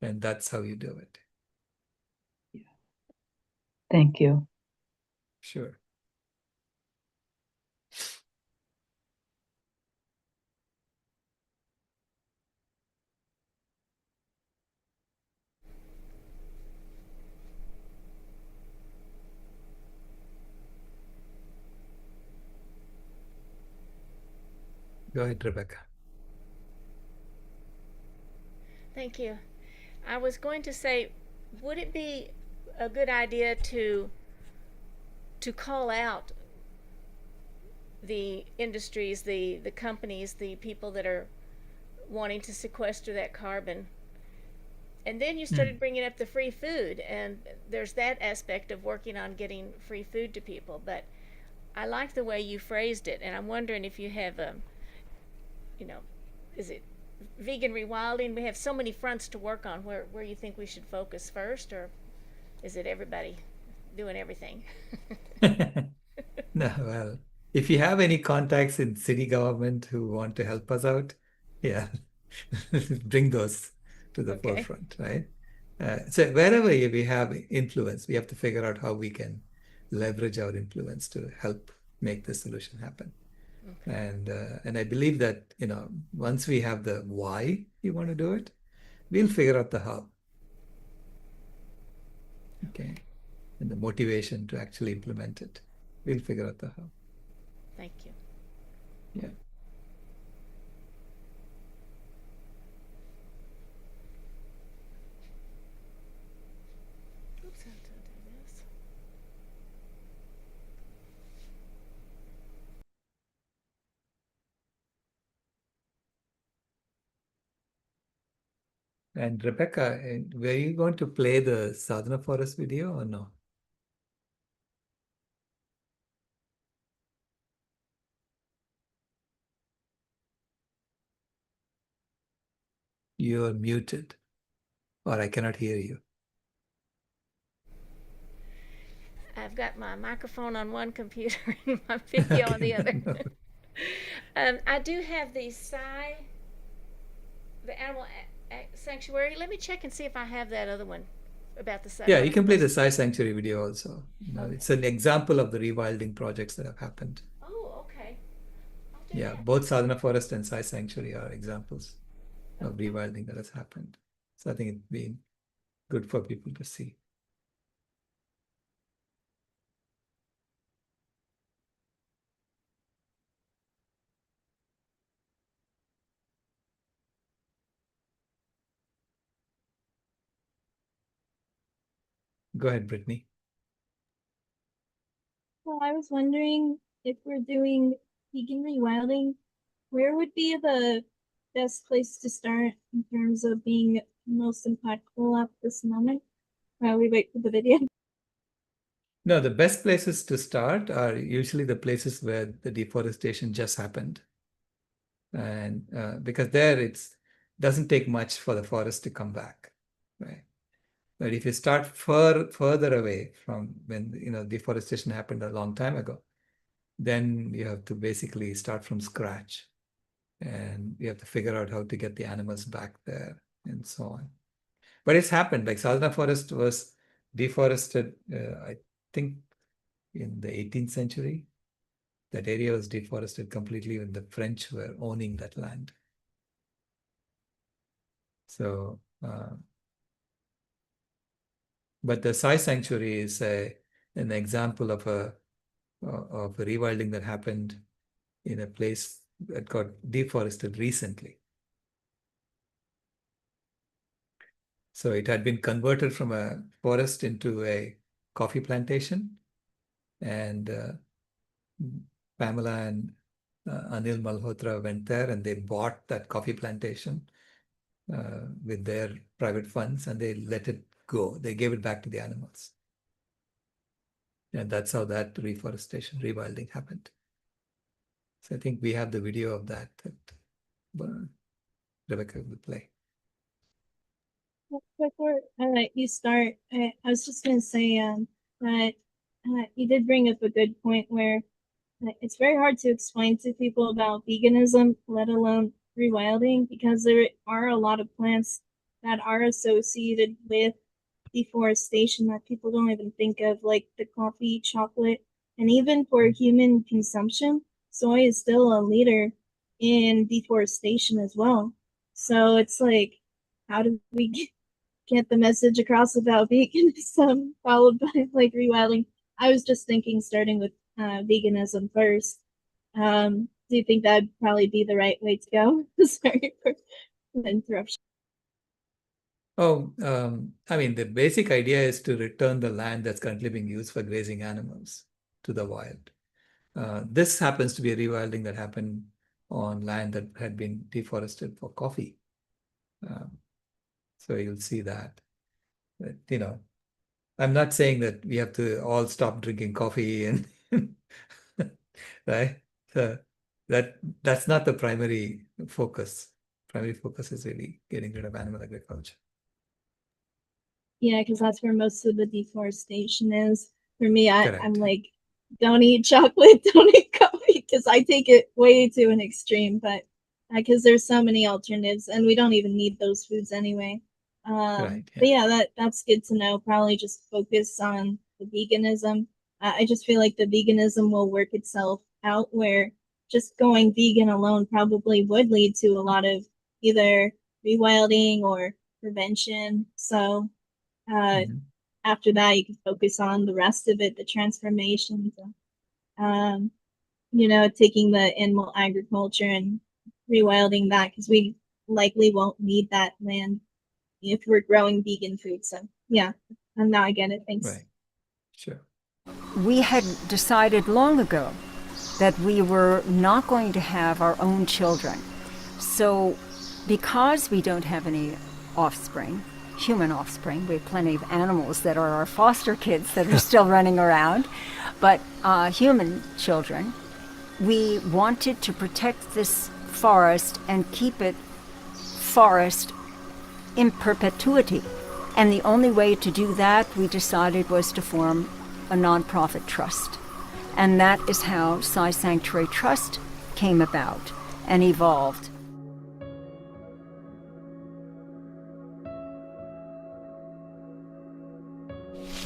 And that's how you do it. Thank you. Sure. Go ahead, Rebecca. Thank you. I was going to say, would it be a good idea to call out the industries, the companies, the people that are wanting to sequester that carbon? And then you started bringing up the free food, and there's that aspect of working on getting free food to people. But I like the way you phrased it, and I'm wondering if you have you know, is it vegan rewilding? We have so many fronts to work on. Where you think we should focus first, or is it everybody doing everything? No, well, If you have any contacts in city government who want to help us out, yeah, bring those to the Okay. forefront, right? So wherever we have influence, we have to figure out how we can leverage our influence to help make the solution happen. And I believe that, once we have the why you want to do it, we'll figure out the how. Okay. And the motivation to actually implement it. We'll figure out the how. Thank you. Yeah. Oops, I have to do this. And Rebecca, were you going to play the Sadhana Forest video or no? You're muted, or I cannot hear you. I've got my microphone on one computer and my video on the other. I do have the animal sanctuary. Let me check and see if I have that other one about the Yeah, you can play the Sai Sanctuary video also. It's an example of the rewilding projects that have happened. Oh, okay. I'll do Yeah, that. both Sadhana Forest and Sai Sanctuary are examples of rewilding that has happened. So I think it's been good for people to see. Go ahead, Brittany. Well, I was wondering if we're doing vegan rewilding, where would be the best place to start in terms of being most impactful at this moment while we wait for the video? No, the best places to start are usually the places where the deforestation just happened. And because there it doesn't take much for the forest to come back, right? But if you start further away from when deforestation happened a long time ago, then you have to basically start from scratch, and you have to figure out how to get the animals back there and so on. But it's happened. Like Sadhana Forest was deforested, I think, in the 18th century. That area was deforested completely when the French were owning that land. So, but the Sai Sanctuary is an example of a rewilding that happened in a place that got deforested recently. So it had been converted from a forest into a coffee plantation, and Pamela and Anil Malhotra went there and they bought that coffee plantation with their private funds, and they let it go. They gave it back to the animals. And that's how that reforestation, rewilding happened. So I think we have the video of that Rebecca will play. Before you start, I was just going to say that you did bring up a good point where it's very hard to explain to people about veganism, let alone rewilding, because there are a lot of plants that are associated with deforestation that people don't even think of, like the coffee, chocolate, and even for human consumption, soy is still a leader in deforestation as well. So it's like, how do we get the message across about veganism followed by like rewilding? I was just thinking starting with veganism first. Do you think that'd probably be the right way to go? Sorry for the interruption. Oh, I mean, the basic idea is to return the land that's currently being used for grazing animals to the wild. This happens to be a rewilding that happened on land that had been deforested for coffee. So you'll see that. But, I'm not saying that we have to all stop drinking coffee and right? So that's not the primary focus. Primary focus is really getting rid of animal agriculture. Yeah, because that's where most of the deforestation is. For me, I'm Correct. like, don't eat chocolate, don't eat coffee. because I take it way to an extreme, but because there's so many alternatives and we don't even need those foods anyway. Right. But yeah, that's good to know. Probably just focus on the veganism. I just feel like the veganism will work itself out, where just going vegan alone probably would lead to a lot of either rewilding or prevention. So Mhm. after that, you can focus on the rest of it, the transformations, um, taking the animal agriculture and rewilding that, because we likely won't need that land if we're growing vegan food. So yeah, and now I get it. Thanks. Right. Sure. We had decided long ago that we were not going to have our own children. So because we don't have any offspring, human offspring, we have plenty of animals that are our foster kids that are still running around, but human children, we wanted to protect this forest and keep it forest in perpetuity. And the only way to do that, we decided, was to form a nonprofit trust. And that is how Sai Sanctuary Trust came about and evolved.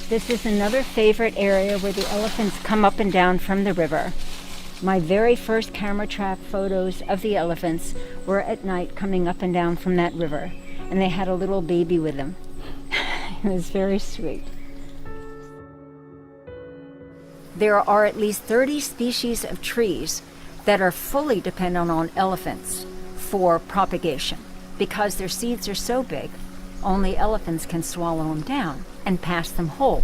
This is another favorite area where the elephants come up and down from the river. My very first camera trap photos of the elephants were at night coming up and down from that river. And they had a little baby with them. It was very sweet. There are at least 30 species of trees that are fully dependent on elephants for propagation. Because their seeds are so big, only elephants can swallow them down and pass them whole.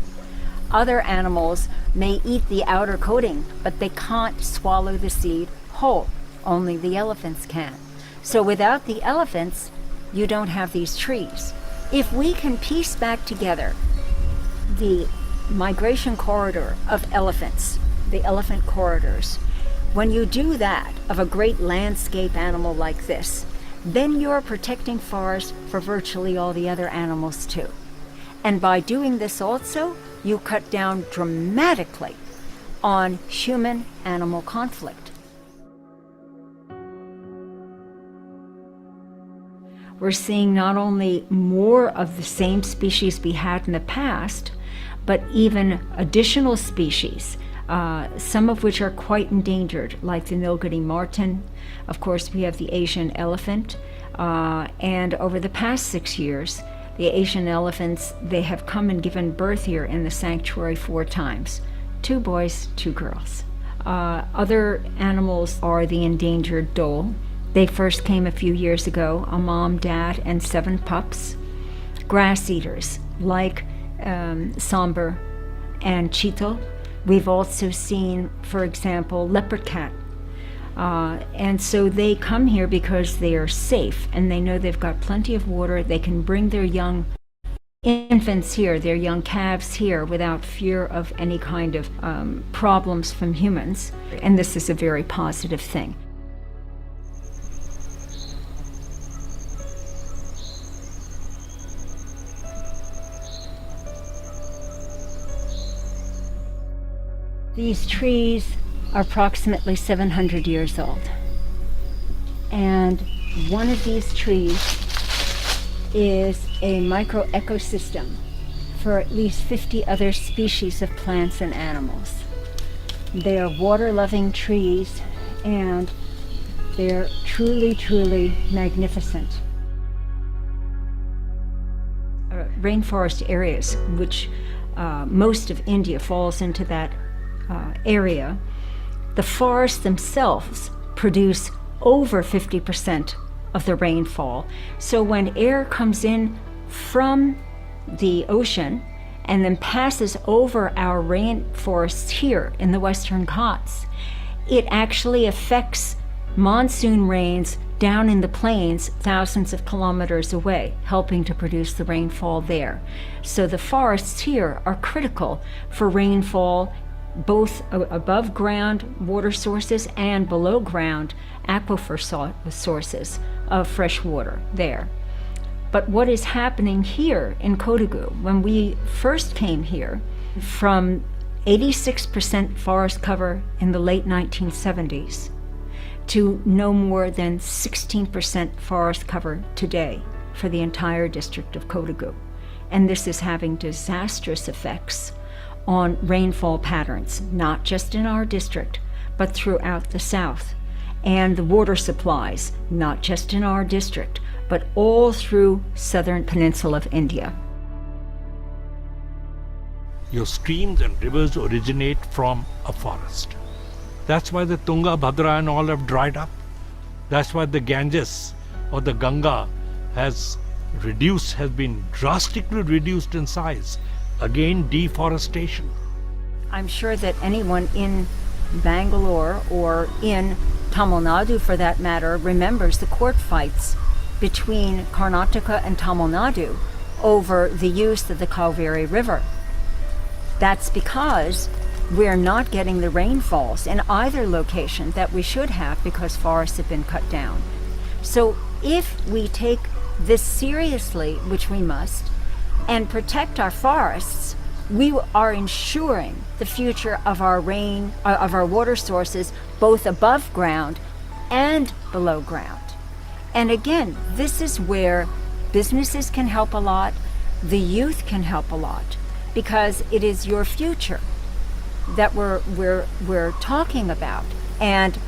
Other animals may eat the outer coating, but they can't swallow the seed whole. Only the elephants can. So without the elephants, you don't have these trees. If we can piece back together the migration corridor of elephants, the elephant corridors, when you do that of a great landscape animal like this, then you're protecting forests for virtually all the other animals too. And by doing this also, you cut down dramatically on human-animal conflict. We're seeing not only more of the same species we had in the past, but even additional species, some of which are quite endangered, like the Nilgiri marten. Of course, we have the Asian elephant, and over the past 6 years, the Asian elephants, they have come and given birth here in the sanctuary 4 times. 2 boys, 2 girls. Other animals are the endangered dhole. They first came a few years ago, a mom, dad, and 7 pups. Grass eaters, like sambar and cheetal. We've also seen, for example, leopard cat. And so they come here because they are safe and they know they've got plenty of water. They can bring their young infants here, their young calves here, without fear of any kind of problems from humans. And this is a very positive thing. These trees are approximately 700 years old. And one of these trees is a micro-ecosystem for at least 50 other species of plants and animals. They are water-loving trees, and they're truly, truly magnificent. Rainforest areas, which most of India falls into that area, the forests themselves produce over 50% of the rainfall. So when air comes in from the ocean and then passes over our rainforests here in the Western Ghats, it actually affects monsoon rains down in the plains thousands of kilometers away, helping to produce the rainfall there. So the forests here are critical for rainfall, both above ground water sources and below ground aquifer sources of fresh water there. But what is happening here in Kodagu, when we first came here from 86% forest cover in the late 1970s to no more than 16% forest cover today for the entire district of Kodagu. And this is having disastrous effects on rainfall patterns, not just in our district, but throughout the South, and the water supplies, not just in our district, but all through southern peninsula of India. Your streams and rivers originate from a forest. That's why the Tunga, Bhadra and all have dried up. That's why the Ganges or the Ganga has been drastically reduced in size. Again, deforestation. I'm sure that anyone in Bangalore or in Tamil Nadu, for that matter, remembers the court fights between Karnataka and Tamil Nadu over the use of the Kaveri River. That's because we're not getting the rainfalls in either location that we should have because forests have been cut down. So if we take this seriously, which we must, and protect our forests, we are ensuring the future of our water sources, both above ground and below ground. And again, this is where businesses can help a lot, the youth can help a lot, because it is your future that we're talking about. And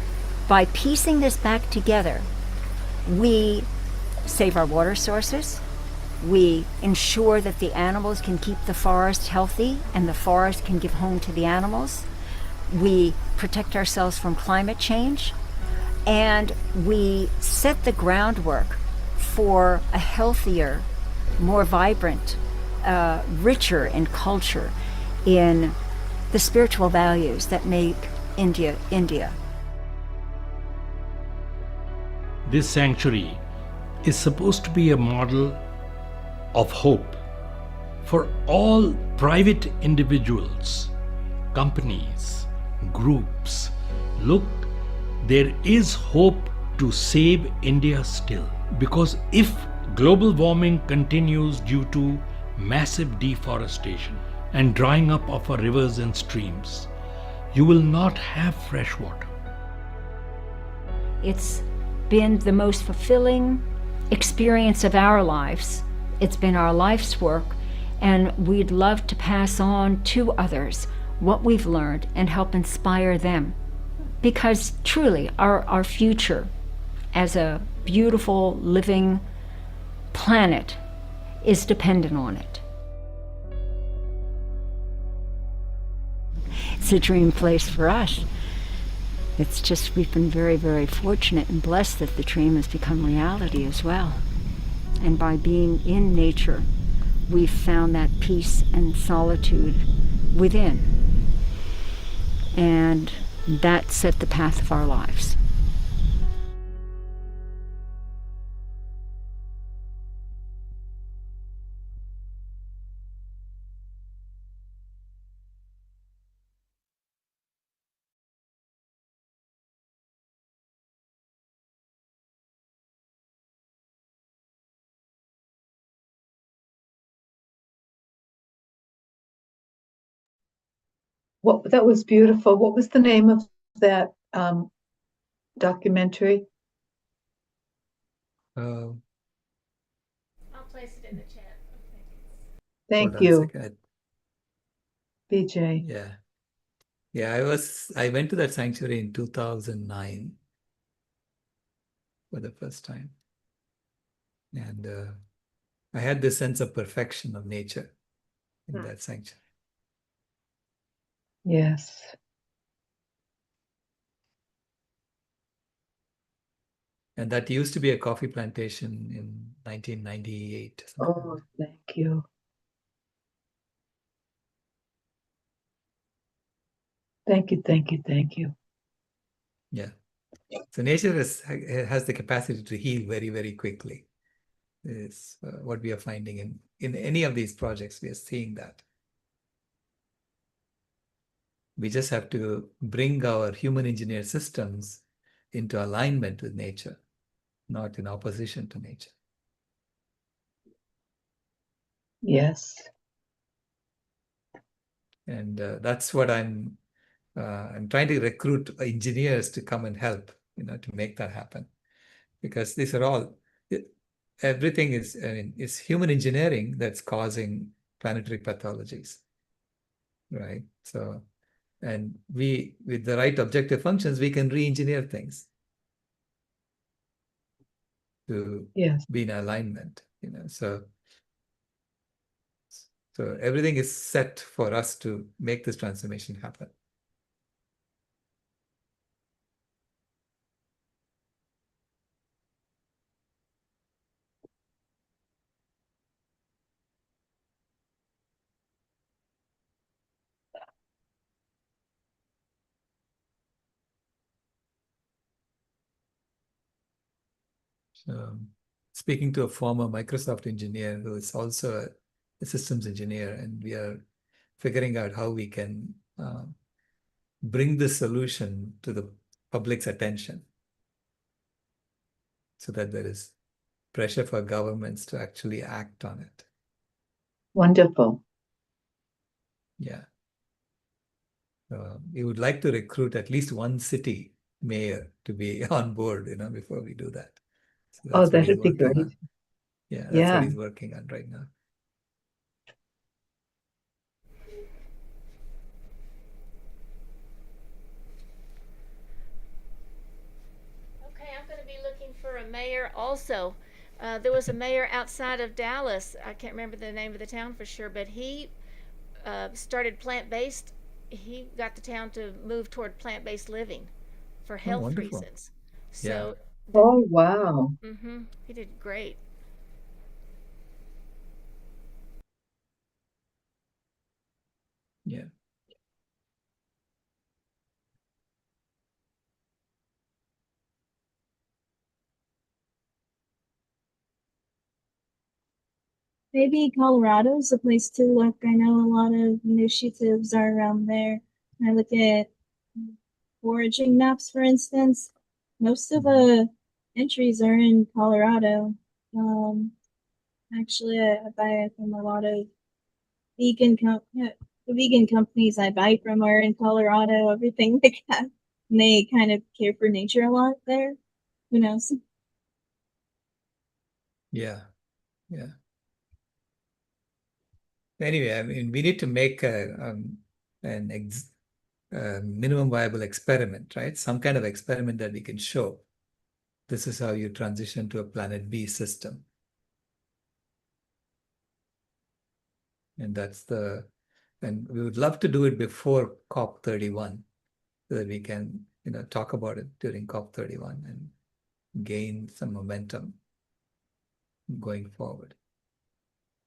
by piecing this back together, we save our water sources, we ensure that the animals can keep the forest healthy and the forest can give home to the animals, we protect ourselves from climate change, and we set the groundwork for a healthier, more vibrant, richer in culture, in the spiritual values that make India, India. This sanctuary is supposed to be a model of hope for all private individuals, companies, groups. Look, there is hope to save India still. Because if global warming continues due to massive deforestation and drying up of our rivers and streams, you will not have fresh water. It's been the most fulfilling experience of our lives. It's been our life's work, and we'd love to pass on to others what we've learned and help inspire them. Because truly, our future as a beautiful, living planet is dependent on it. It's a dream place for us. It's just we've been very, very fortunate and blessed that the dream has become reality as well. And by being in nature, we've found that peace and solitude within. And that set the path of our lives. That was beautiful. What was the name of that documentary? Uh, I'll place it in the chat. Thank hold on a you, second. BJ. Yeah. Yeah, I went to that sanctuary in 2009 for the first time. And I had this sense of perfection of nature in that sanctuary. Yes. And that used to be a coffee plantation in 1998. Oh, thank you. Thank you, thank you, thank you. Yeah. So nature has the capacity to heal very, very quickly. Is what we are finding in any of these projects. We are seeing that. We just have to bring our human engineered systems into alignment with nature, not in opposition to nature. Yes. And that's what I'm trying to recruit engineers to come and help, to make that happen. Because these are all, everything is, it's human engineering that's causing planetary pathologies, right? So, and with the right objective functions, we can re-engineer things to Yes. be in alignment, so everything is set for us to make this transformation happen. Speaking to a former Microsoft engineer who is also a systems engineer, and we are figuring out how we can bring this solution to the public's attention so that there is pressure for governments to actually act on it. Wonderful. Yeah. We would like to recruit at least one city mayor to be on board, before we do that. So Oh, that's what he's that'd be working great. on. Yeah, that's Yeah. what he's working on right now. Okay, I'm going to be looking for a mayor also. There was a mayor outside of Dallas. I can't remember the name of the town for sure, but he started plant-based. He got the town to move toward plant-based living for health wonderful. reasons. So, Oh, wow. he did great. Yeah. Maybe Colorado's a place to look. I know a lot of initiatives are around there. I look at foraging maps, for instance. Most of the entries are in Colorado. Actually, I buy from a lot of the vegan companies I buy from are in Colorado, everything like that. And they kind of care for nature a lot there. Who knows? Yeah. Yeah. Anyway, I mean, we need to make an minimum viable experiment, right? Some kind of experiment that we can show. This is how you transition to a Planet B system. And and we would love to do it before COP31 so that we can, talk about it during COP31 and gain some momentum going forward.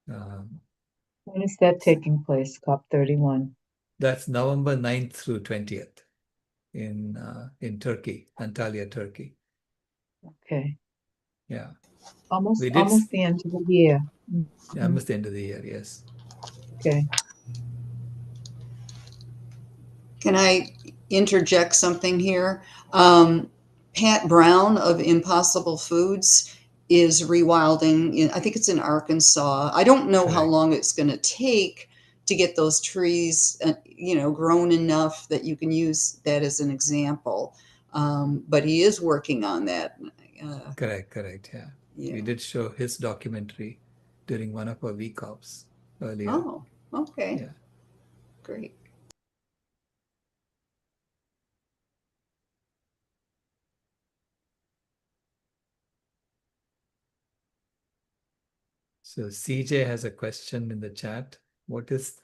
When is that taking place, COP31? That's November 9th through 20th in Turkey, Antalya, Turkey. Okay. Yeah. Almost We did almost the end of the year. Yeah, almost the end of the year, yes. Okay. Can I interject something here? Pat Brown of Impossible Foods is rewilding. I think it's in Arkansas. I don't know how Correct. long it's going to take to get those trees, grown enough that you can use that as an example. But he is working on that. Correct, yeah. Yeah. We did show his documentary during one of our VCOPs earlier. Oh, okay. Yeah. Great. So CJ has a question in the chat. What is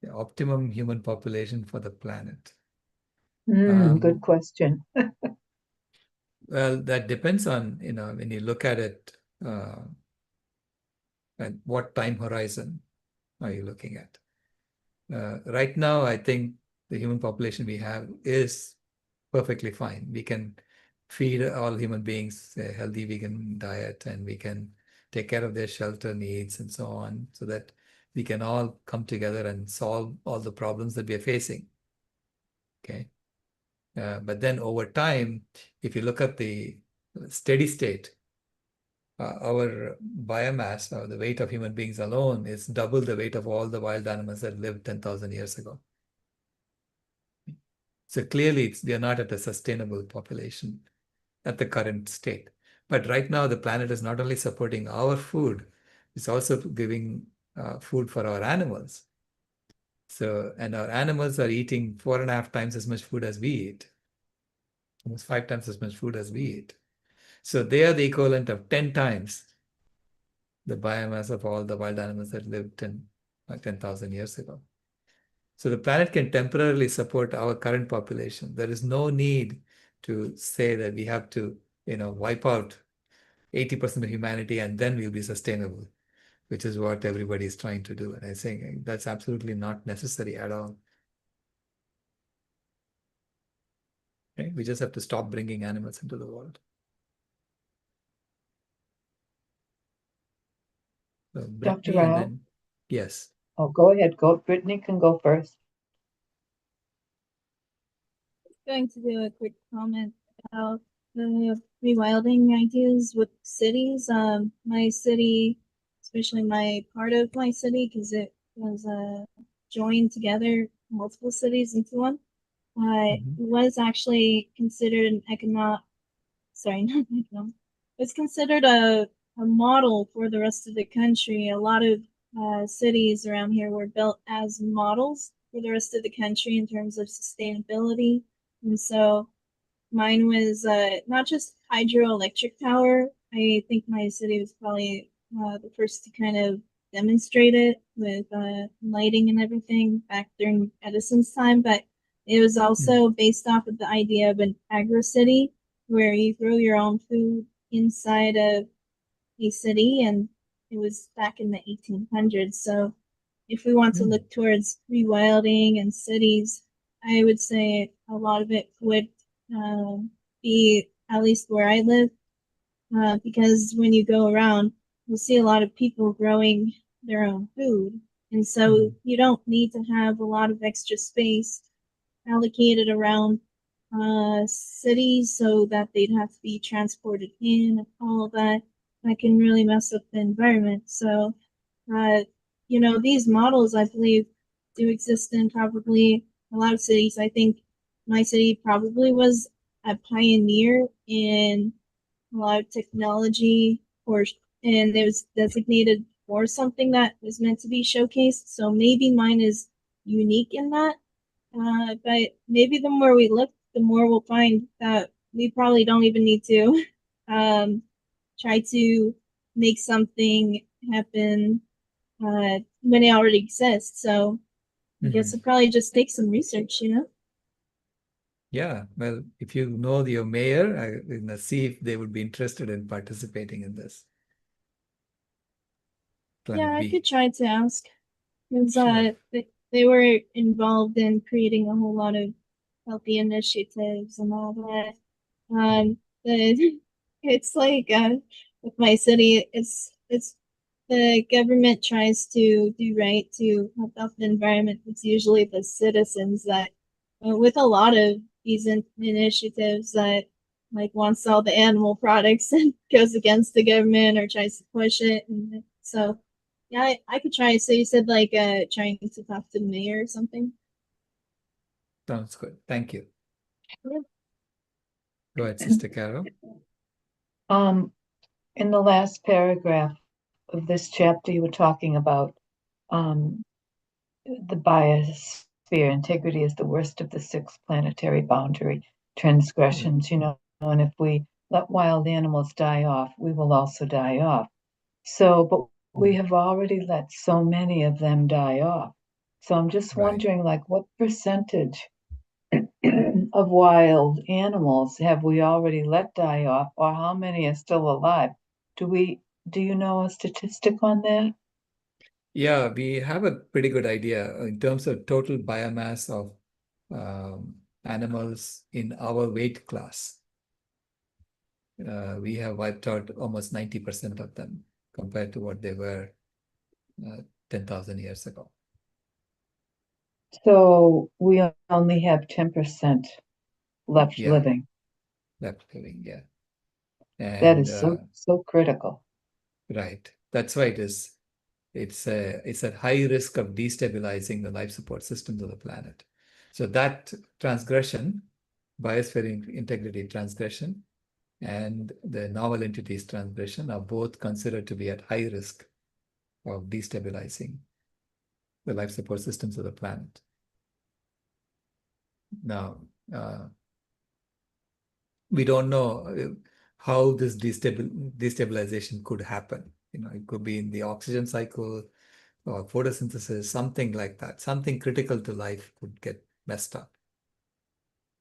the optimum human population for the planet? Good question. Well, that depends on, when you look at it, and what time horizon are you looking at? Right now, I think the human population we have is perfectly fine. We can feed all human beings a healthy vegan diet, and we can take care of their shelter needs and so on, so that we can all come together and solve all the problems that we are facing. Okay. But then over time, if you look at the steady state, our biomass, or the weight of human beings alone, is double the weight of all the wild animals that lived 10,000 years ago. So clearly, they are not at a sustainable population at the current state. But right now, the planet is not only supporting our food, it's also giving food for our animals. So, and our animals are eating 4.5 times as much food as we eat, almost 5 times as much food as we eat. So they are the equivalent of 10 times the biomass of all the wild animals that lived 10,000 years ago. So the planet can temporarily support our current population. There is no need to say that we have to, wipe out 80% of humanity and then we'll be sustainable, which is what everybody is trying to do. And I think that's absolutely not necessary at all. Okay? We just have to stop bringing animals into the world. So Dr. Brittany, and Rao? then, yes. Oh, go ahead. Brittany can go first. Going to do a quick comment about the rewilding ideas with cities. My city, especially my part of my city, because it was joined together multiple cities into one, was actually considered an economic, sorry, not economic, it's considered a model for the rest of the country. A lot of cities around here were built as models for the rest of the country in terms of sustainability. And so mine was not just hydroelectric power. I think my city was probably the first to kind of demonstrate it with lighting and everything back during Edison's time. But it was also based off of the idea of an agro-city where you grow your own food inside of a city, and it was back in the 1800s. So if we want to look towards rewilding and cities, I would say a lot of it would be at least where I live, because when you go around, you'll see a lot of people growing their own food. And so you don't need to have a lot of extra space allocated around cities so that they'd have to be transported in and all of that. That can really mess up the environment. So, these models, I believe, do exist in probably a lot of cities. I think my city probably was a pioneer in a lot of technology, and it was designated for something that was meant to be showcased. So maybe mine is unique in that. But maybe the more we look, the more we'll find that we probably don't even need to try to make something happen when it already exists. So I guess it probably just takes some research, Yeah, well, if you know your mayor, see if they would be interested in participating in this. Plan I B. could try to ask. Because Sure. they were involved in creating a whole lot of healthy initiatives and all that. It's like with my city, it's the government tries to do right to help out the environment. It's usually the citizens that, with a lot of these initiatives, that like wants all the animal products and goes against the government or tries to push it. And so, yeah, I could try. So you said like trying to talk to the mayor or something. Sounds good. Thank you. Yeah. Go ahead, Sister Carol. In the last paragraph of this chapter, you were talking about the biosphere. Integrity is the worst of the 6 planetary boundary transgressions, and if we let wild animals die off, we will also die off. So, but we have already let so many of them die off. So I'm just wondering, like, what percentage of wild animals have we already let die off, or how many are still alive? Do you know a statistic on that? Yeah, we have a pretty good idea in terms of total biomass of animals in our weight class. We have wiped out almost 90% of them compared to what they were 10,000 years ago. So we only have 10% left living. Left living, yeah. And That is so critical. Right. That's why it's at high risk of destabilizing the life support systems of the planet. So that transgression, biosphere integrity transgression, and the novel entities transgression are both considered to be at high risk of destabilizing the life support systems of the planet. Now, we don't know how this destabilization could happen. It could be in the oxygen cycle or photosynthesis, something like that. Something critical to life could get messed up.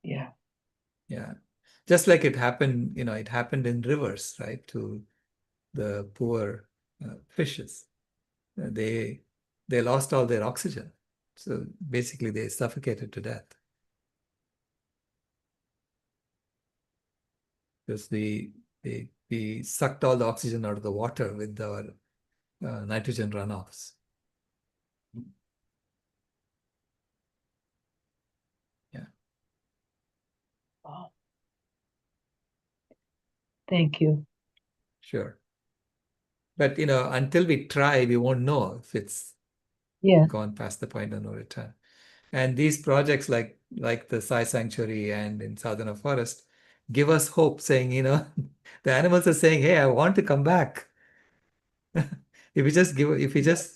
Yeah. Yeah. Just like it happened in rivers, right? To the poor fishes. They lost all their oxygen. So basically they suffocated to death. Because we sucked all the oxygen out of the water with our nitrogen runoffs. Yeah. Wow. Thank you. Sure. But until we try, we won't know if it's Yeah. gone past the point of no return. And these projects like the Sai Sanctuary and in Southern Forest give us hope, saying, the animals are saying, hey, I want to come back. If we just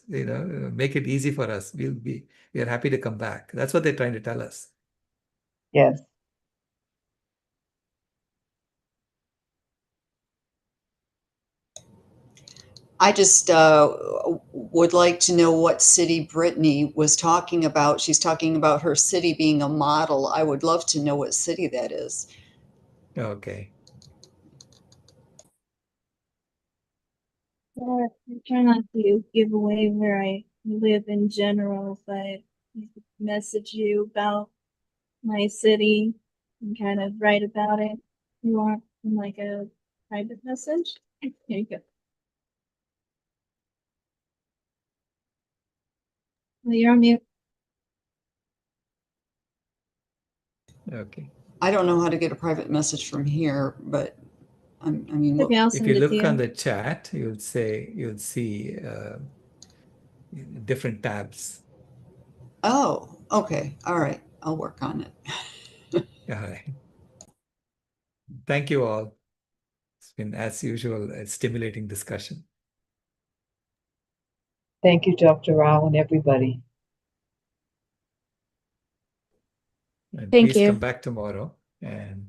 make it easy for us, we are happy to come back. That's what they're trying to tell us. Yes. I just would like to know what city Brittany was talking about. She's talking about her city being a model. I would love to know what city that is. Okay. I try not to give away where I live in general, but I message you about my city and kind of write about it. You want like a private message? Here you go. Well, you're on mute. Okay. I don't know how to get a private message from here, but I mean, Okay, I'll If send you it to look you. on the chat, you'll see different tabs. oh, okay. All right. I'll work on it. All right. Thank you all. It's been, as usual, a stimulating discussion. Thank you, Dr. Rao and everybody. And Thank please you. come back tomorrow, and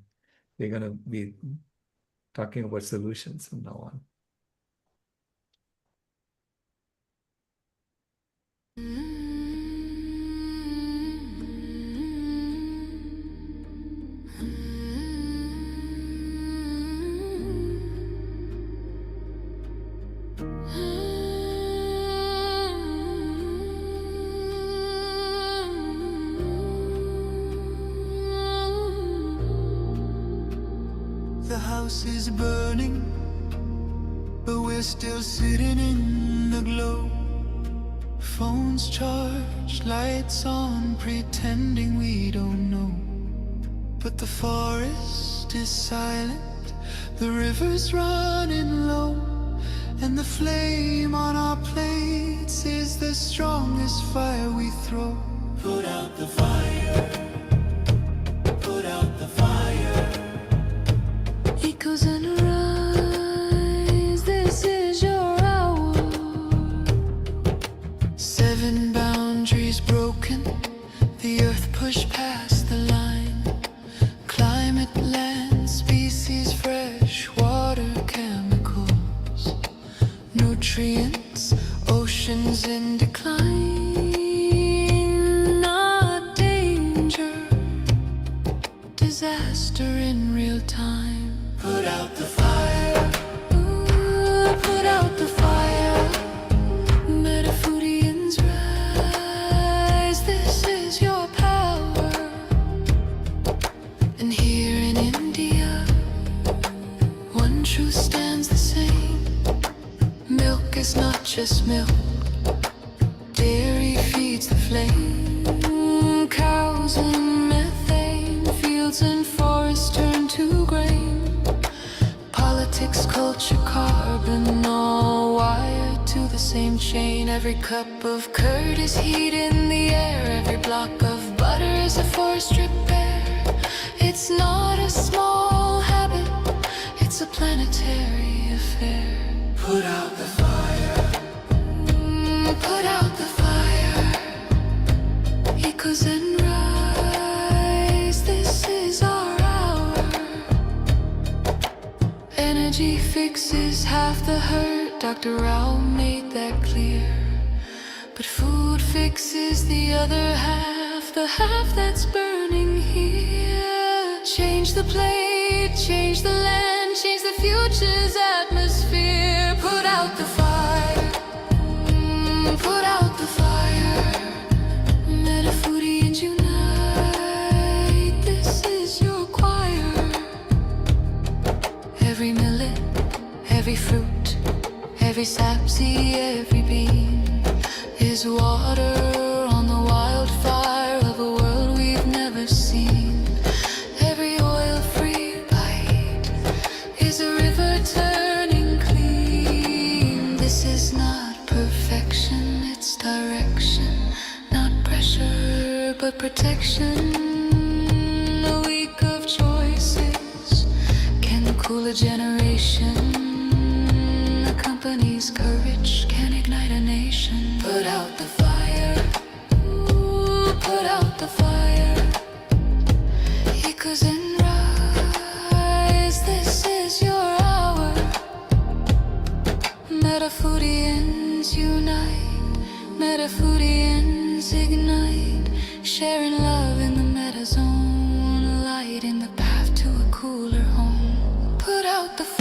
we're going to be talking about solutions from now on. The house is burning, but we're still sitting in the glow. Phones charged, lights on, pretending we don't know. But the forest is silent, the river's running low, and the flame on our plates is the strongest fire we throw. Put out the fire, put out the fire. Echoes and rise, this is your hour. 7 boundaries broken, the earth pushed past the line. Climate, land, species, fresh water, chemicals, nutrients, oceans in decline. Not danger, disaster in real time. Put out the fire, ooh, put out the fire. Metafudians rise, this is your power. And here in India, one truth stands the same. Milk is not just milk, dairy feeds the flame. Cows and methane, fields and forests turn to grain. Politics Politics, culture, carbon, all wired to the same chain. Every cup of curd is heat in the air. Every block of butter is a forest repair. It's not a small habit, it's a planetary affair. Put out the fire. Put out the fire. Echoes and rise, this is our hour. Energy fixes half the hurt, Dr. Rao made that clear. But food fixes the other half, the half that's burning here. Change the plate, change the land, change the future's atmosphere. Put out the fire. Put out the fire. Metafoodians unite, this is your choir. Every millet, every fruit, every sapseed, every bean is water on the wildfire of a world we've never seen. Every oil-free bite is a river turning clean. This is not perfection, it's direction, not pressure but protection. A week of choices can cool a generation. A company's courage can ignite a nation. Put out the fire. Ooh, put out the fire. Echoes and rise, this is your hour. Metafoodians unite, Metafoodians ignite, sharing love in the meta zone, light in the path to a cooler home. Put out the fire.